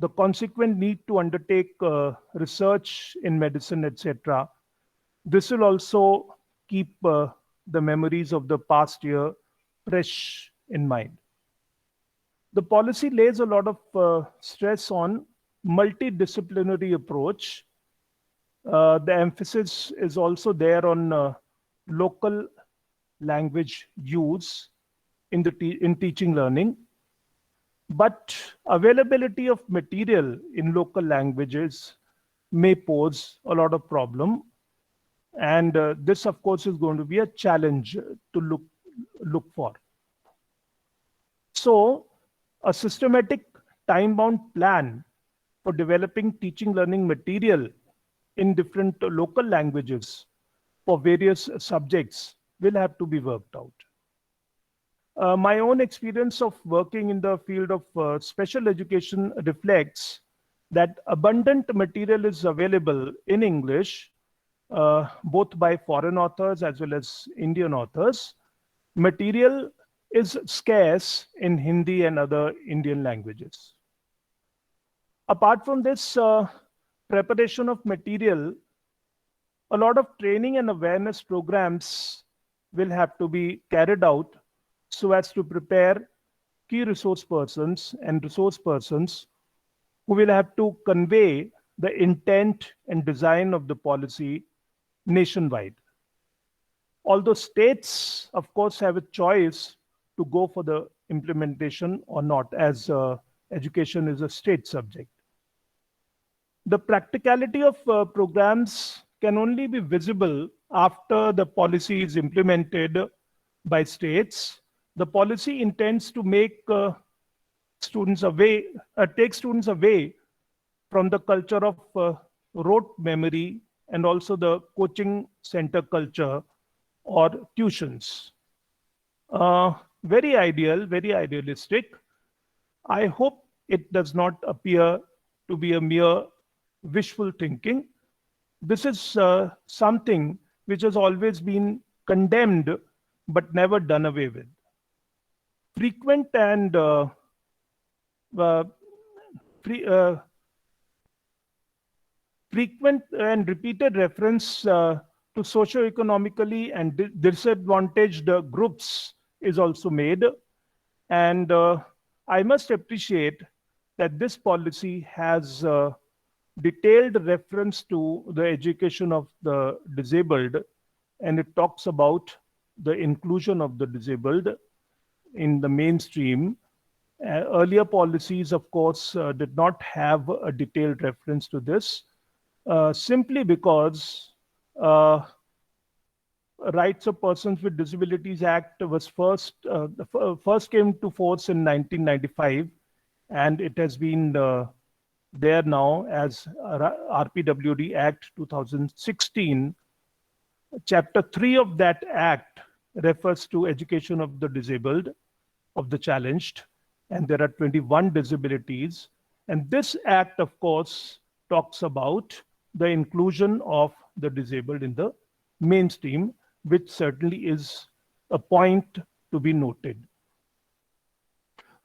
the consequent need to undertake research in medicine, etc. This will also keep the memories of the past year fresh in mind. The policy lays a lot of stress on multidisciplinary approach. The emphasis is also there on local language use in teaching learning. But availability of material in local languages may pose a lot of problem. And this, of course, is going to be a challenge to look for. So a systematic time-bound plan for developing teaching learning material in different local languages for various subjects will have to be worked out. My own experience of working in the field of special education reflects that abundant material is available in English, both by foreign authors as well as Indian authors. Material is scarce in Hindi and other Indian languages. Apart from this preparation of material, a lot of training and awareness programs will have to be carried out so as to prepare key resource persons and resource persons who will have to convey the intent and design of the policy nationwide. Although states, of course, have a choice to go for the implementation or not, as education is a state subject. The practicality of programs can only be visible after the policy is implemented by states. The policy intends to make students away, take students away from the culture of rote memory and also the coaching center culture or tuitions. Very ideal, very idealistic. I hope it does not appear to be a mere wishful thinking. This is something which has always been condemned but never done away with. Frequent and frequent and repeated reference to socio-economically and disadvantaged groups is also made. And I must appreciate that this policy has detailed reference to the education of the disabled, and it talks about the inclusion of the disabled in the mainstream. Earlier policies, of course, did not have a detailed reference to this, simply because Rights of Persons with Disabilities Act was first came to force in 1995, and it has been there now as RPWD Act 2016. Chapter 3 of that act refers to education of the disabled, of the challenged, and there are 21 disabilities. And this act, of course, talks about the inclusion of the disabled in the mainstream, which certainly is a point to be noted.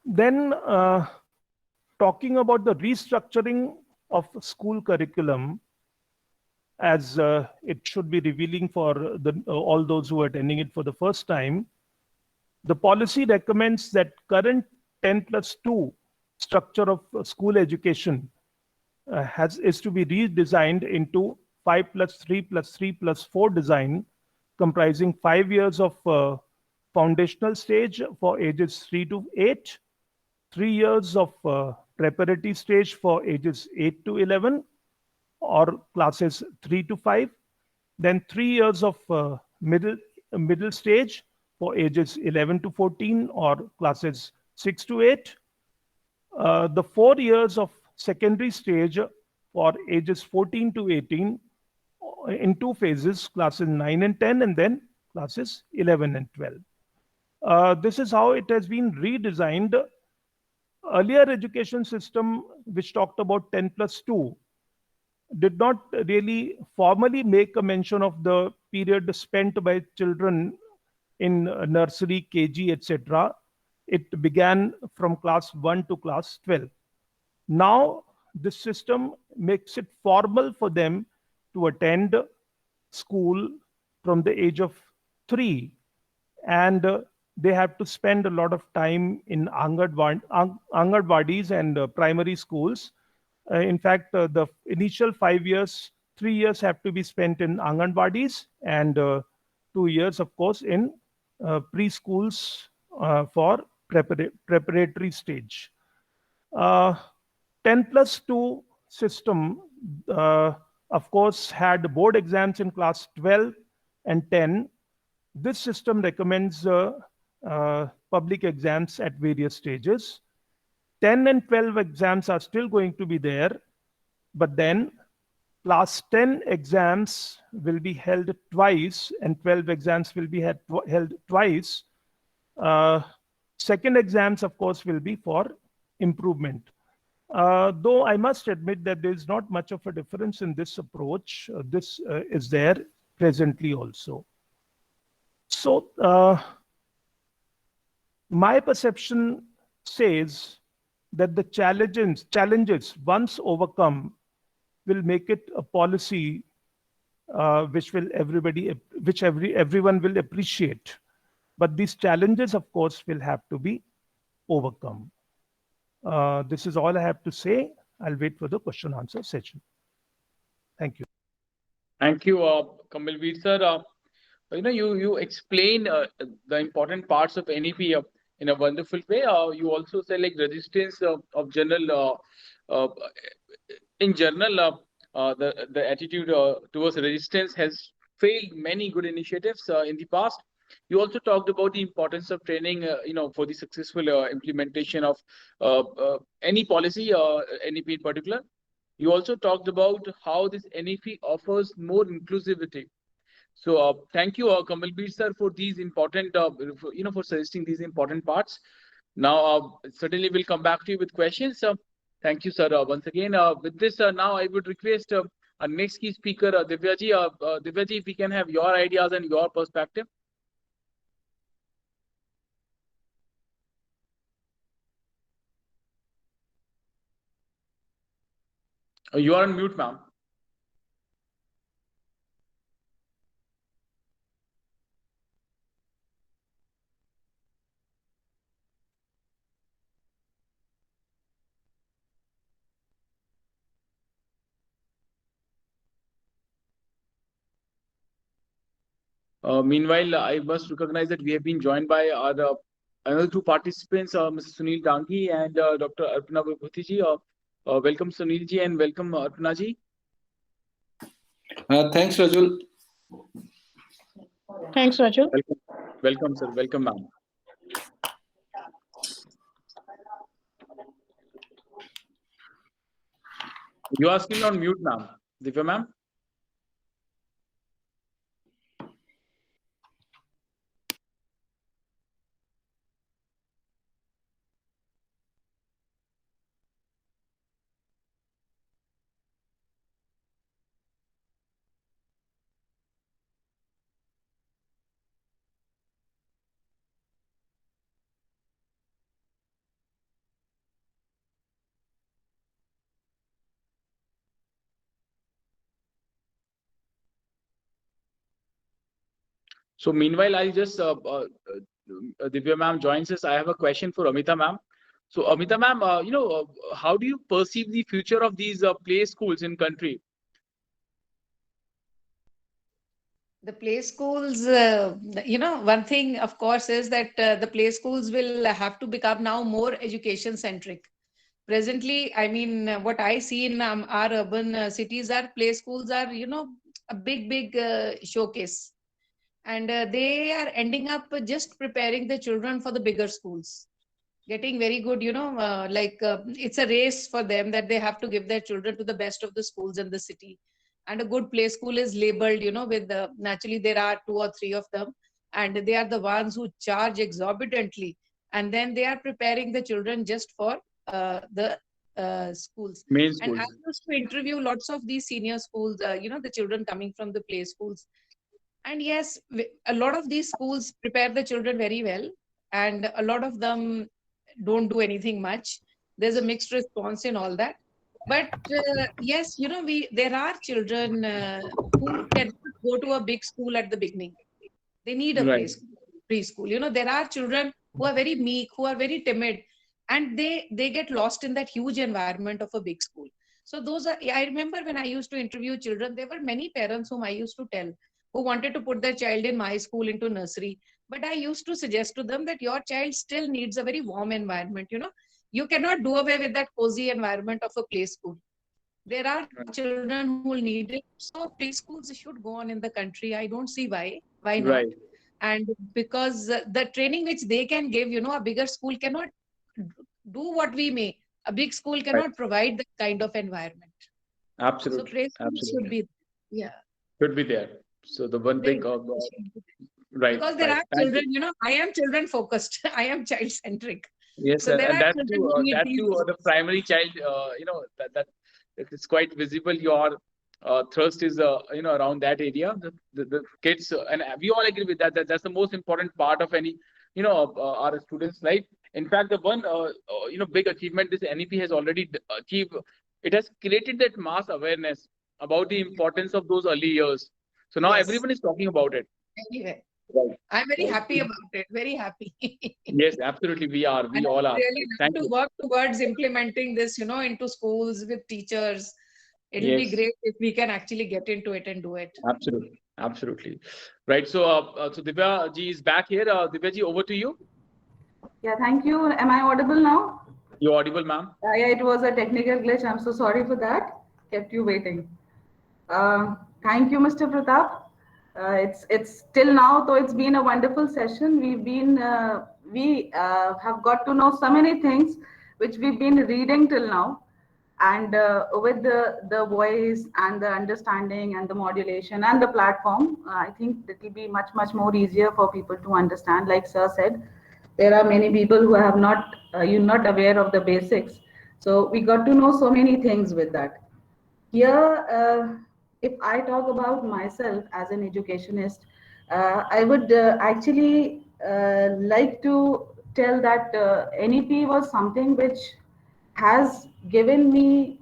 Then, talking about the restructuring of school curriculum, as it should be revealing for all those who are attending it for the first time, the policy recommends that current 10+2 structure of school education is to be redesigned into 5+3+3+4 design, comprising 5 years of foundational stage for ages 3 to 8, 3 years of preparatory stage for ages 8 to 11 or classes 3 to 5, then 3 years of middle stage for ages 11 to 14 or classes 6 to 8, the 4 years of secondary stage for ages 14 to 18 in 2 phases, classes 9 and 10, and then classes 11 and 12. This is how it has been redesigned. Earlier education system, which talked about 10+2, did not really formally make a mention of the period spent by children in nursery, KG, etc. It began from class 1 to class 12. Now, this system makes it formal for them to attend school from the age of 3, and they have to spend a lot of time in Anganwadis and primary schools. In fact, the initial 5 years, 3 years have to be spent in Anganwadis, and 2 years, of course, in preschools for preparatory stage. 10+2 system, of course, had board exams in class 12 and 10. This system recommends public exams at various stages. 10 and 12 exams are still going to be there, but then Class 10 exams will be held twice and 12 exams will be held twice. Second exams, of course, will be for improvement. Though I must admit that there is not much of a difference in this approach. This is there presently also. So my perception says that the challenges once overcome will make it a policy which everyone will appreciate. But these challenges, of course, will have to be overcome. This is all I have to say. I'll wait for the question answer session. Thank you. Thank you, Kamalveer sir. You explain the important parts of NEP in a wonderful way. You also say like resistance of general, in general, the attitude towards resistance has failed many good initiatives in the past. You also talked about the importance of training, for the successful implementation of any policy, NEP in particular. You also talked about how this NEP offers more inclusivity. So thank you, Kamalveer sir, for these important, for suggesting these important parts. Now, certainly we'll come back to you with questions. Thank you, sir, once again. With this, now I would request our next key speaker, Divyaji. Divyaji, if we can have your ideas and your perspective. You are on mute, ma'am. Meanwhile, I must recognize that we have been joined by our another two participants, Mr. Sunil Dangi and Dr. Arpana Vibhuti ji. Welcome, Sunil ji, and welcome, Arpana ji. Thanks, Rajul. Thanks, Raju. Welcome, sir. Welcome, ma'am. You are still on mute, ma'am. Divya, ma'am. So meanwhile, I'll just, Divya ma'am joins us. I have a question for Amita ma'am. So Amita ma'am, how do you perceive the future of these play schools in country? The play schools, one thing, of course, is that the play schools will have to become now more education centric. Presently, I mean, what I see in our urban cities are play schools are, a big showcase. And they are ending up just preparing the children for the bigger schools, getting very good, it's a race for them that they have to give their children to the best of the schools in the city. And a good play school is labeled, with naturally there are 2 or 3 of them, and they are the ones who charge exorbitantly. And then they are preparing the children just for the schools. Main schools. And I used to interview lots of these senior schools, the children coming from the play schools. And yes, a lot of these schools prepare the children very well, and a lot of them don't do anything much. There's a mixed response in all that. But yes, there are children who cannot go to a big school at the beginning. They need a Right. preschool. There are children who are very meek, who are very timid, and they get lost in that huge environment of a big school. So I remember when I used to interview children, there were many parents whom I used to tell who wanted to put their child in my school into nursery. But I used to suggest to them that your child still needs a very warm environment. You cannot do away with that cozy environment of a play school. There are children who will need it. So preschools should go on in the country. I don't see why. Why not? Right. And because the training which they can give, a bigger school cannot do what we may. A big school cannot provide that kind of environment. So Absolutely. praise should Absolutely. be, yeah. Should be there. So the one Very big, much should be there. right, Because there right. are Thank you. children, I am children focused. I am child centric. Yes, So there and are children who need that these too, the books. primary child, that it's quite visible. Your thrust is, around that area. The kids, and we all agree with that. That's the most important part of any, our students' life. In fact, the one, big achievement this NEP has already achieved. It has created that mass awareness about the importance of those early years. So now Yes. everyone is talking about it. Anyway, Right. I'm very Right. happy about it. Very happy. Yes, absolutely. We are. And We I all would are. really Thank love to you. work towards implementing this, into schools with teachers. It'll be Yes. great if we can actually get into it and do it. Absolutely. Absolutely. Right. So, so Divya ji is back here. Divya ji, over to you. Yeah, thank you. Am I audible now? You're audible, ma'am. Yeah, it was a technical glitch. I'm so sorry for that. Kept you waiting. Thank you, Mr. Pratap. It's till now, though it's been a wonderful session. We have got to know so many things which we've been reading till now, and with the voice and the understanding and the modulation and the platform, I think it will be much more easier for people to understand. Like Sir said, there are many people who have not you're not aware of the basics, so we got to know so many things with that. Here, if I talk about myself as an educationist, I would actually like to tell that NEP was something which has given me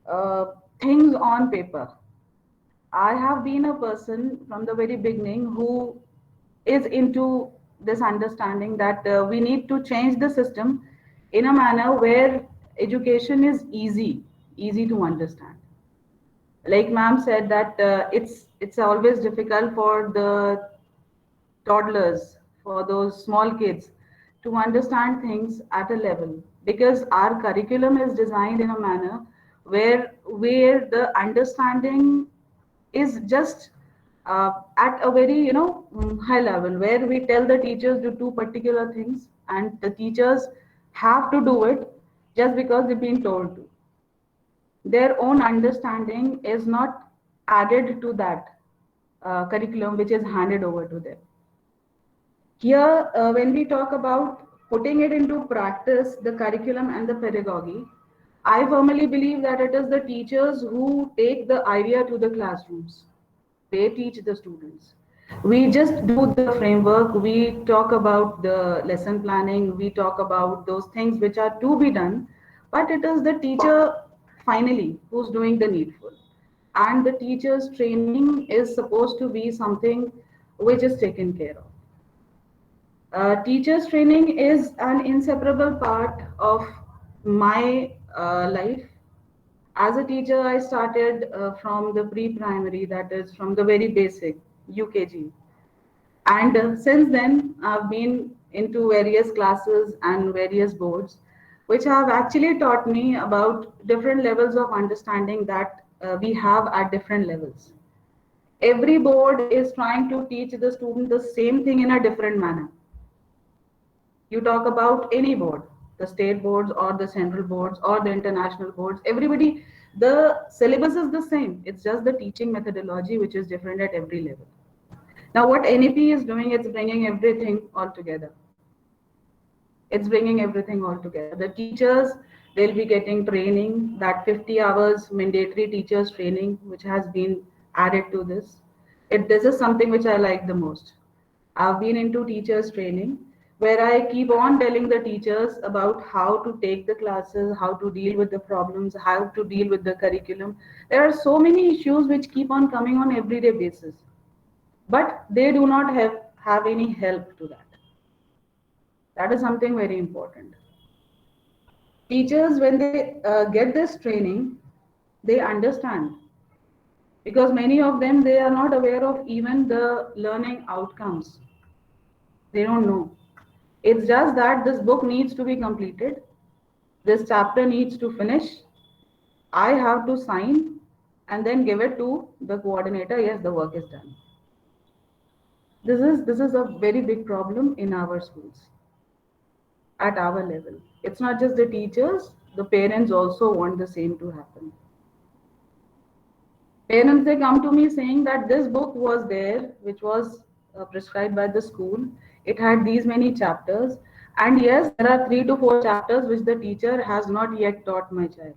uh, things on paper. I have been a person from the very beginning who is into this understanding that we need to change the system in a manner where education is easy to understand. Like ma'am said that it's always difficult for the toddlers, for those small kids to understand things at a level, because our curriculum is designed in a manner where the understanding is just at a very high level, where we tell the teachers to do particular things and the teachers have to do it just because they've been told to. Their own understanding is not added to that curriculum which is handed over to them. Here, when we talk about putting it into practice, the curriculum and the pedagogy, I firmly believe that it is the teachers who take the idea to the classrooms. They teach the students. We just do the framework, we talk about the lesson planning, we talk about those things which are to be done, but it is the teacher finally who's doing the needful. And the teacher's training is supposed to be something which is taken care of. Teachers training is an inseparable part of my life. As a teacher, I started from the pre-primary, that is from the very basic UKG. And since then, I've been into various classes and various boards, which have actually taught me about different levels of understanding that we have at different levels. Every board is trying to teach the student the same thing in a different manner. You talk about any board, the state boards or the central boards or the international boards, everybody, the syllabus is the same. It's just the teaching methodology which is different at every level. Now, what NEP is doing, it's bringing everything all together. It's bringing everything all together. The teachers, they'll be getting training, that 50 hours mandatory teachers training, which has been added to this. This is something which I like the most. I've been into teachers training where I keep on telling the teachers about how to take the classes, how to deal with the problems, how to deal with the curriculum. There are so many issues which keep on coming on everyday basis, but they do not have any help to that. That is something very important. Teachers, when they get this training, they understand, because many of them, they are not aware of even the learning outcomes. They don't know. It's just that this book needs to be completed, this chapter needs to finish, I have to sign and then give it to the coordinator. Yes, the work is done. This is a very big problem in our schools at our level. It's not just the teachers, the parents also want the same to happen. Parents, they come to me saying that this book was there, which was prescribed by the school. It had these many chapters. And yes, there are 3 to 4 chapters which the teacher has not yet taught my child.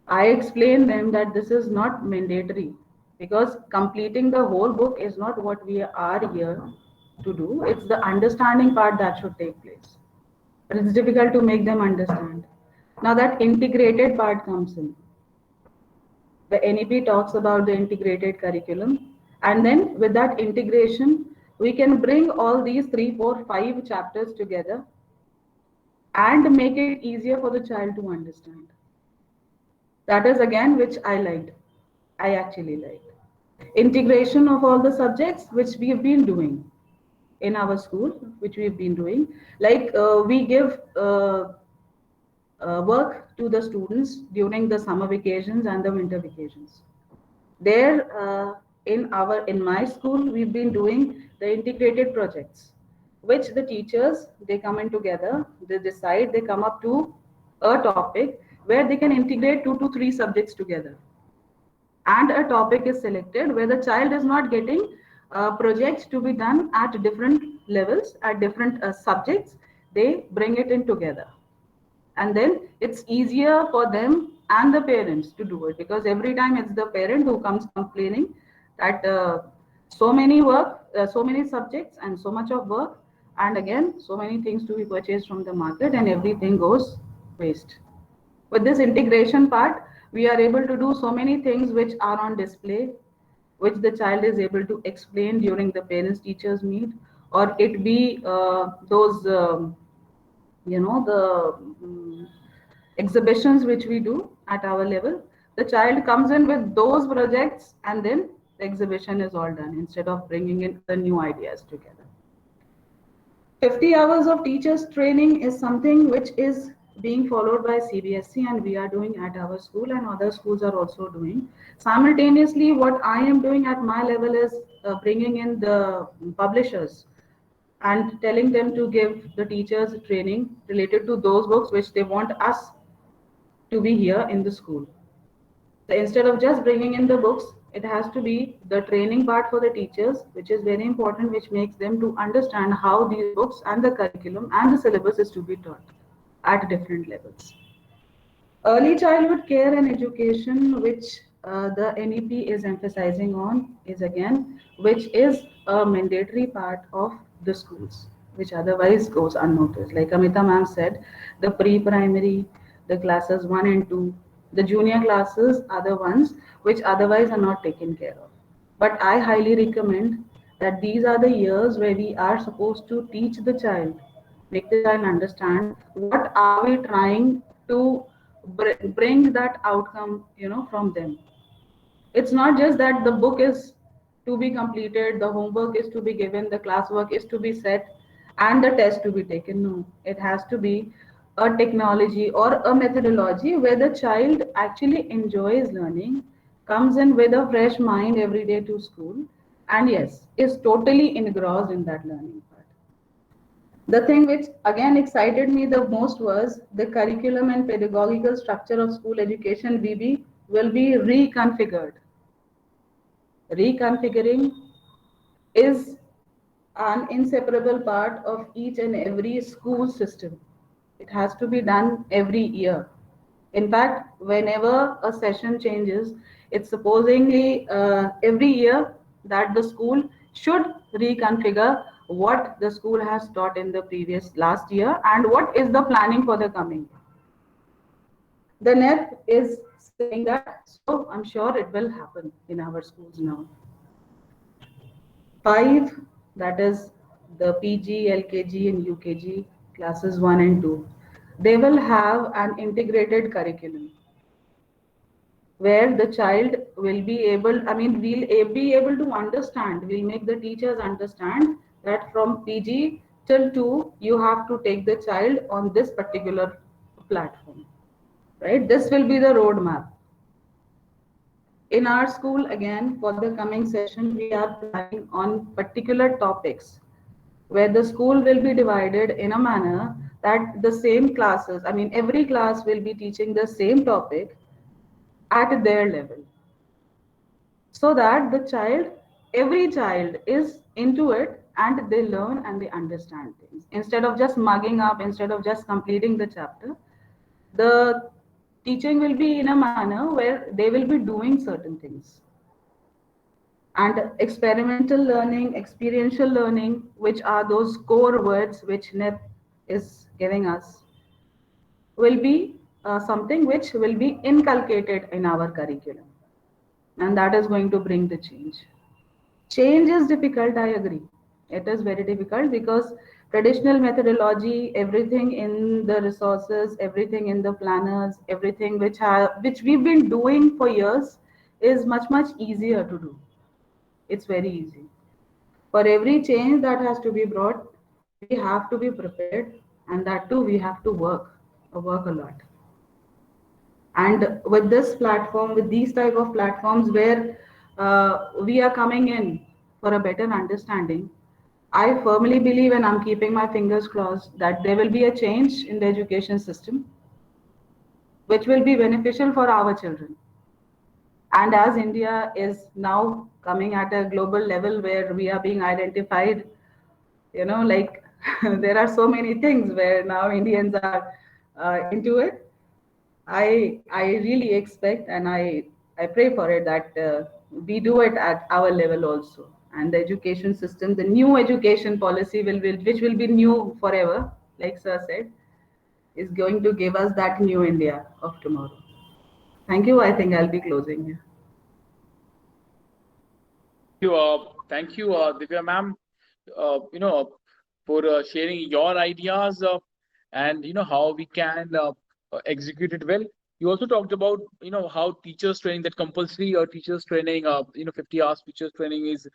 I explain them that this is not mandatory, because completing the whole book is not what we are here to do. It's the understanding part that should take place. But it's difficult to make them understand. Now that integrated part comes in. The NEP talks about the integrated curriculum, and then with that integration, we can bring all these 3, 4, 5 chapters together and make it easier for the child to understand. That is again which I actually liked. Integration of all the subjects which we have been doing in our school, which we've been doing. Like we give work to the students during the summer vacations and the winter vacations. There, in my school, we've been doing the integrated projects, which the teachers, they come in together, they decide, they come up to a topic where they can integrate 2 to 3 subjects together. And a topic is selected where the child is not getting projects to be done at different levels, at different subjects. They bring it in together. And then it's easier for them and the parents to do it, because every time it's the parent who comes complaining that so many subjects and so much of work, and again so many things to be purchased from the market, and everything goes waste. With this integration part, we are able to do so many things which are on display, which the child is able to explain during the parents teachers meet, or it be those exhibitions which we do at our level. The child comes in with those projects, and then the exhibition is all done instead of bringing in the new ideas together. 50 hours of teachers training is something which is being followed by CBSE, and we are doing at our school, and other schools are also doing. Simultaneously, what I am doing at my level is bringing in the publishers and telling them to give the teachers training related to those books which they want us to be here in the school. So instead of just bringing in the books, it has to be the training part for the teachers, which is very important, which makes them to understand how these books and the curriculum and the syllabus is to be taught at different levels. Early childhood care and education, which the NEP is emphasizing on, is again, which is a mandatory part of the schools, which otherwise goes unnoticed. Like Amita ma'am said, the pre-primary, the classes 1 and 2, the junior classes are the ones which otherwise are not taken care of. But I highly recommend that these are the years where we are supposed to teach the child, make the child understand what are we trying to bring that outcome, from them. It's not just that the book is to be completed, the homework is to be given, the classwork is to be set, and the test to be taken. No, it has to be a technology or a methodology where the child actually enjoys learning, comes in with a fresh mind every day to school, and yes, is totally engrossed in that learning part. The thing which again excited me the most was the curriculum and pedagogical structure of school education will be reconfigured. Reconfiguring is an inseparable part of each and every school system. It has to be done every year. In fact, whenever a session changes, it's supposedly every year that the school should reconfigure what the school has taught in the last year and what is the planning for the coming year. The NEP is saying that, so I'm sure it will happen in our schools now. 5, that is the PG, LKG and UKG classes 1 and 2. They will have an integrated curriculum where the child will be able, we'll be able to understand, we'll make the teachers understand that from PG till 2, you have to take the child on this particular platform, right? This will be the roadmap. In our school, again, for the coming session, we are planning on particular topics where the school will be divided in a manner that the same classes, every class will be teaching the same topic at their level. so that every child is into it and they learn and they understand things. Instead of just mugging up, instead of just completing the chapter, the teaching will be in a manner where they will be doing certain things. And experimental learning, experiential learning, which are those core words which NIP is giving us, will be something which will be inculcated in our curriculum. And that is going to bring the change. Change is difficult, I agree. It is very difficult because traditional methodology, everything in the resources, everything in the planners, everything which we've been doing for years is much easier to do. It's very easy. For every change that has to be brought, we have to be prepared, and that too we have to work a lot. And with this platform, with these type of platforms where we are coming in for a better understanding, I firmly believe, and I'm keeping my fingers crossed, that there will be a change in the education system which will be beneficial for our children. And as India is now coming at a global level where we are being identified, like there are so many things where now Indians are into it. I really expect, and I pray for it, that we do it at our level also. And the education system, the new education policy which will be new forever, like sir said, is going to give us that new India of tomorrow. Thank you. I think I'll be closing here. Thank you, Divya ma'am, for sharing your ideas and how we can execute it well. You also talked about how teachers training, that compulsory teachers training, 50 hours teachers training is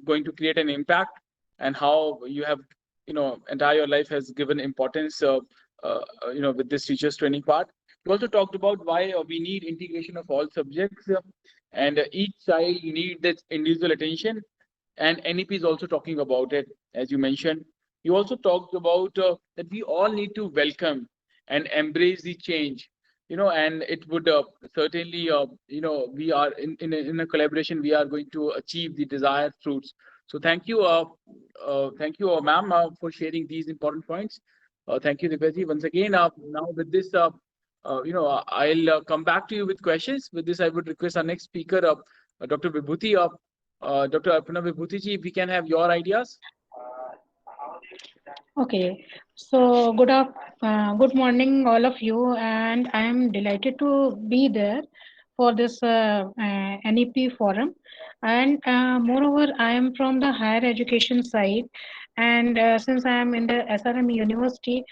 going to create an impact, and how you have entire your life has given importance with this teachers training part. You also talked about why we need integration of all subjects, and each child needs that individual attention, and NEP is also talking about it, as you mentioned. You also talked about that we all need to welcome and embrace the change, and it would certainly, we are in a collaboration, we are going to achieve the desired fruits. So thank you, ma'am, for sharing these important points. Thank you, Divyaji, once again. Now with this, I'll come back to you with questions. With this, I would request our next speaker, Dr. Vibhuti, Dr. Arpana Vibhuti ji, if we can have your ideas. Okay, so good morning, all of you, and I am delighted to be there for this NEP forum. And moreover, I am from the higher education side, and since I am in the SRM University,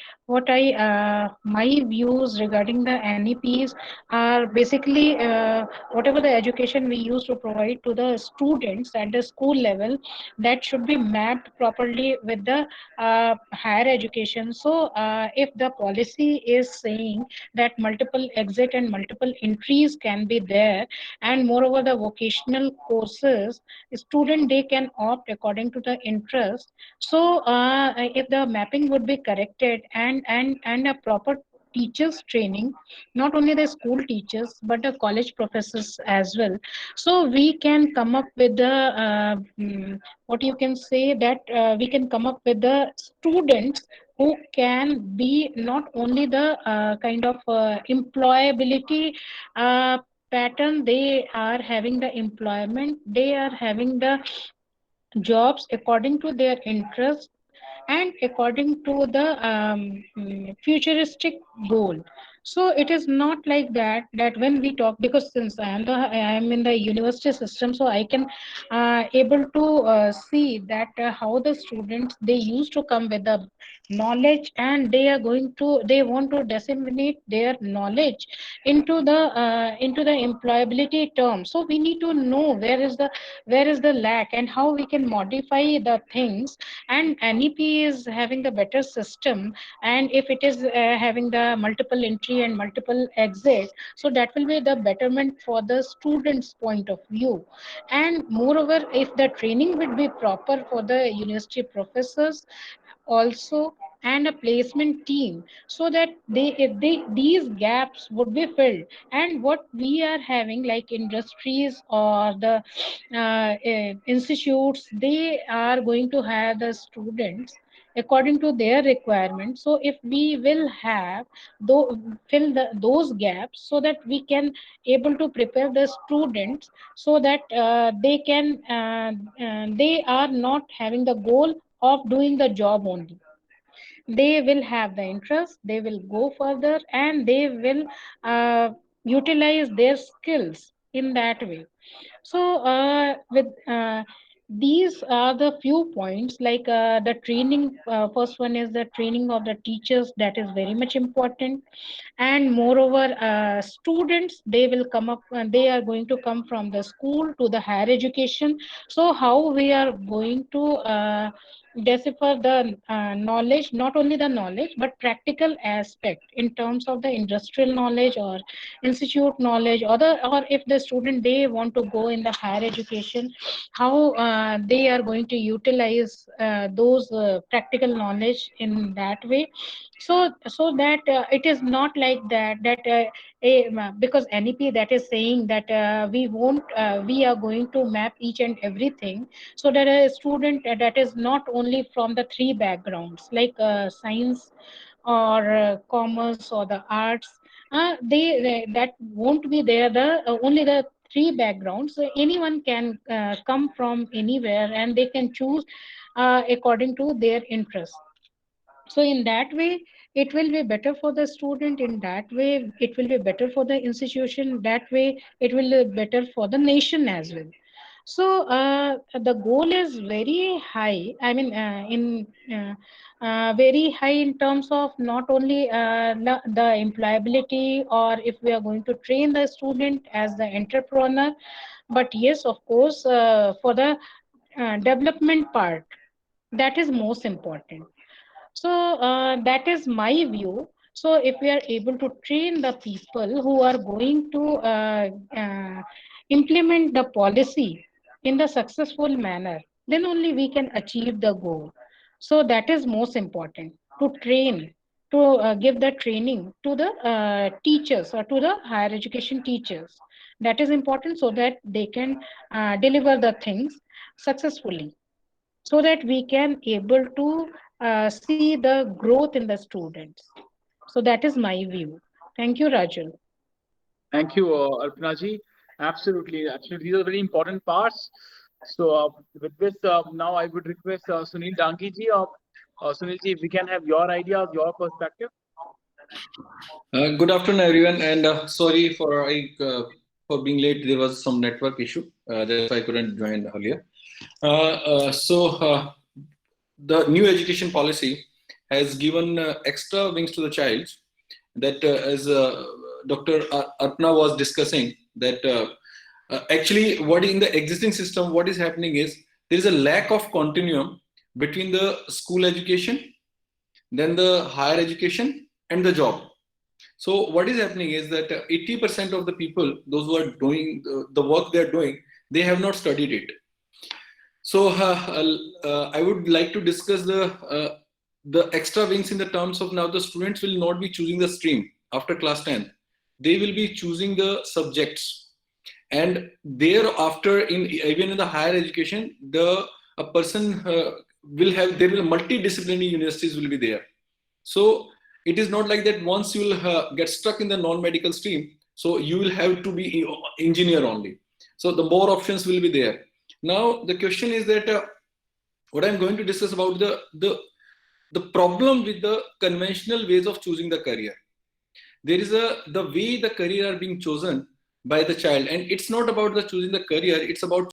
my views regarding the NEPs are basically whatever the education we used to provide to the students at the school level, that should be mapped properly with the higher education. So if the policy is saying that multiple exit and multiple entries can be there, and moreover the vocational courses, student they can opt according to the interest. So if the mapping would be corrected, and a proper teachers training, not only the school teachers but the college professors as well, so we can come up with the what you can say, that we can come up with the students who can be not only the kind of employability pattern, they are having the employment, they are having the jobs according to their interest and according to the futuristic goal. So it is not like that when we talk, because since I am in the university system, so I can able to see that how the students they used to come with the knowledge, and they want to disseminate their knowledge into the employability term. So we need to know where is the lack and how we can modify the things. And NEP is having the better system, and if it is having the multiple entry and multiple exit, so that will be the betterment for the students point of view. And moreover, if the training will be proper for the university professors also, and a placement team, so that these gaps would be filled. And what we are having, like industries or the institutes, they are going to have the students according to their requirements. So if we will have fill those gaps, so that we can able to prepare the students, so that they are not having the goal of doing the job only. They will have the interest, they will go further, and they will utilize their skills in that way. So, with these are the few points, like the training. First one is the training of the teachers, that is very much important. And moreover, students, they will come up, they are going to come from the school to the higher education. So, how we are going to decipher the knowledge, not only the knowledge, but practical aspect in terms of the industrial knowledge or institute knowledge, or if the student they want to go in the higher education, how they are going to utilize those practical knowledge in that way. So that it is not like because NEP that is saying that we won't we are going to map each and everything, so that a student that is not only from the three backgrounds, like science or commerce or the arts, they that won't be there, the only the three backgrounds. So anyone can come from anywhere, and they can choose according to their interest. So in that way, it will be better for the student. In that way, it will be better for the institution. That way, it will be better for the nation as well. So the goal is very high. I mean, very high in terms of not only the employability, or if we are going to train the student as the entrepreneur, but yes, of course, for the development part, that is most important. So that is my view. So if we are able to train the people who are going to implement the policy in the successful manner, then only we can achieve the goal. So that is most important, to train, to give the training to the teachers or to the higher education teachers. That is important, so that they can deliver the things successfully, so that we can able to see the growth in the students. So that is my view. Thank you, Rajul. Thank you, Arpana ji. Absolutely, absolutely. These are very important parts. So, with this, now I would request Sunil Dangi ji. Sunil ji, if we can have your ideas, your perspective. Good afternoon, everyone, and sorry for being late. There was some network issue, that's why I couldn't join earlier. The new education policy has given extra wings to the child. That as Dr. Arpana was discussing, that actually what in the existing system, what is happening is there is a lack of continuum between the school education, then the higher education, and the job. So what is happening is that 80% of the people, those who are doing the work they are doing, they have not studied it. So I would like to discuss the extra wings in the terms of now the students will not be choosing the stream after class 10. They will be choosing the subjects. And thereafter, even in the higher education, a person will have, there will multidisciplinary universities will be there. So it is not like that once you will get stuck in the non-medical stream, so you will have to be engineer only. So the more options will be there. Now the question is that what I'm going to discuss about the problem with the conventional ways of choosing the career. There is the way the career are being chosen by the child, and it's not about the choosing the career, it's about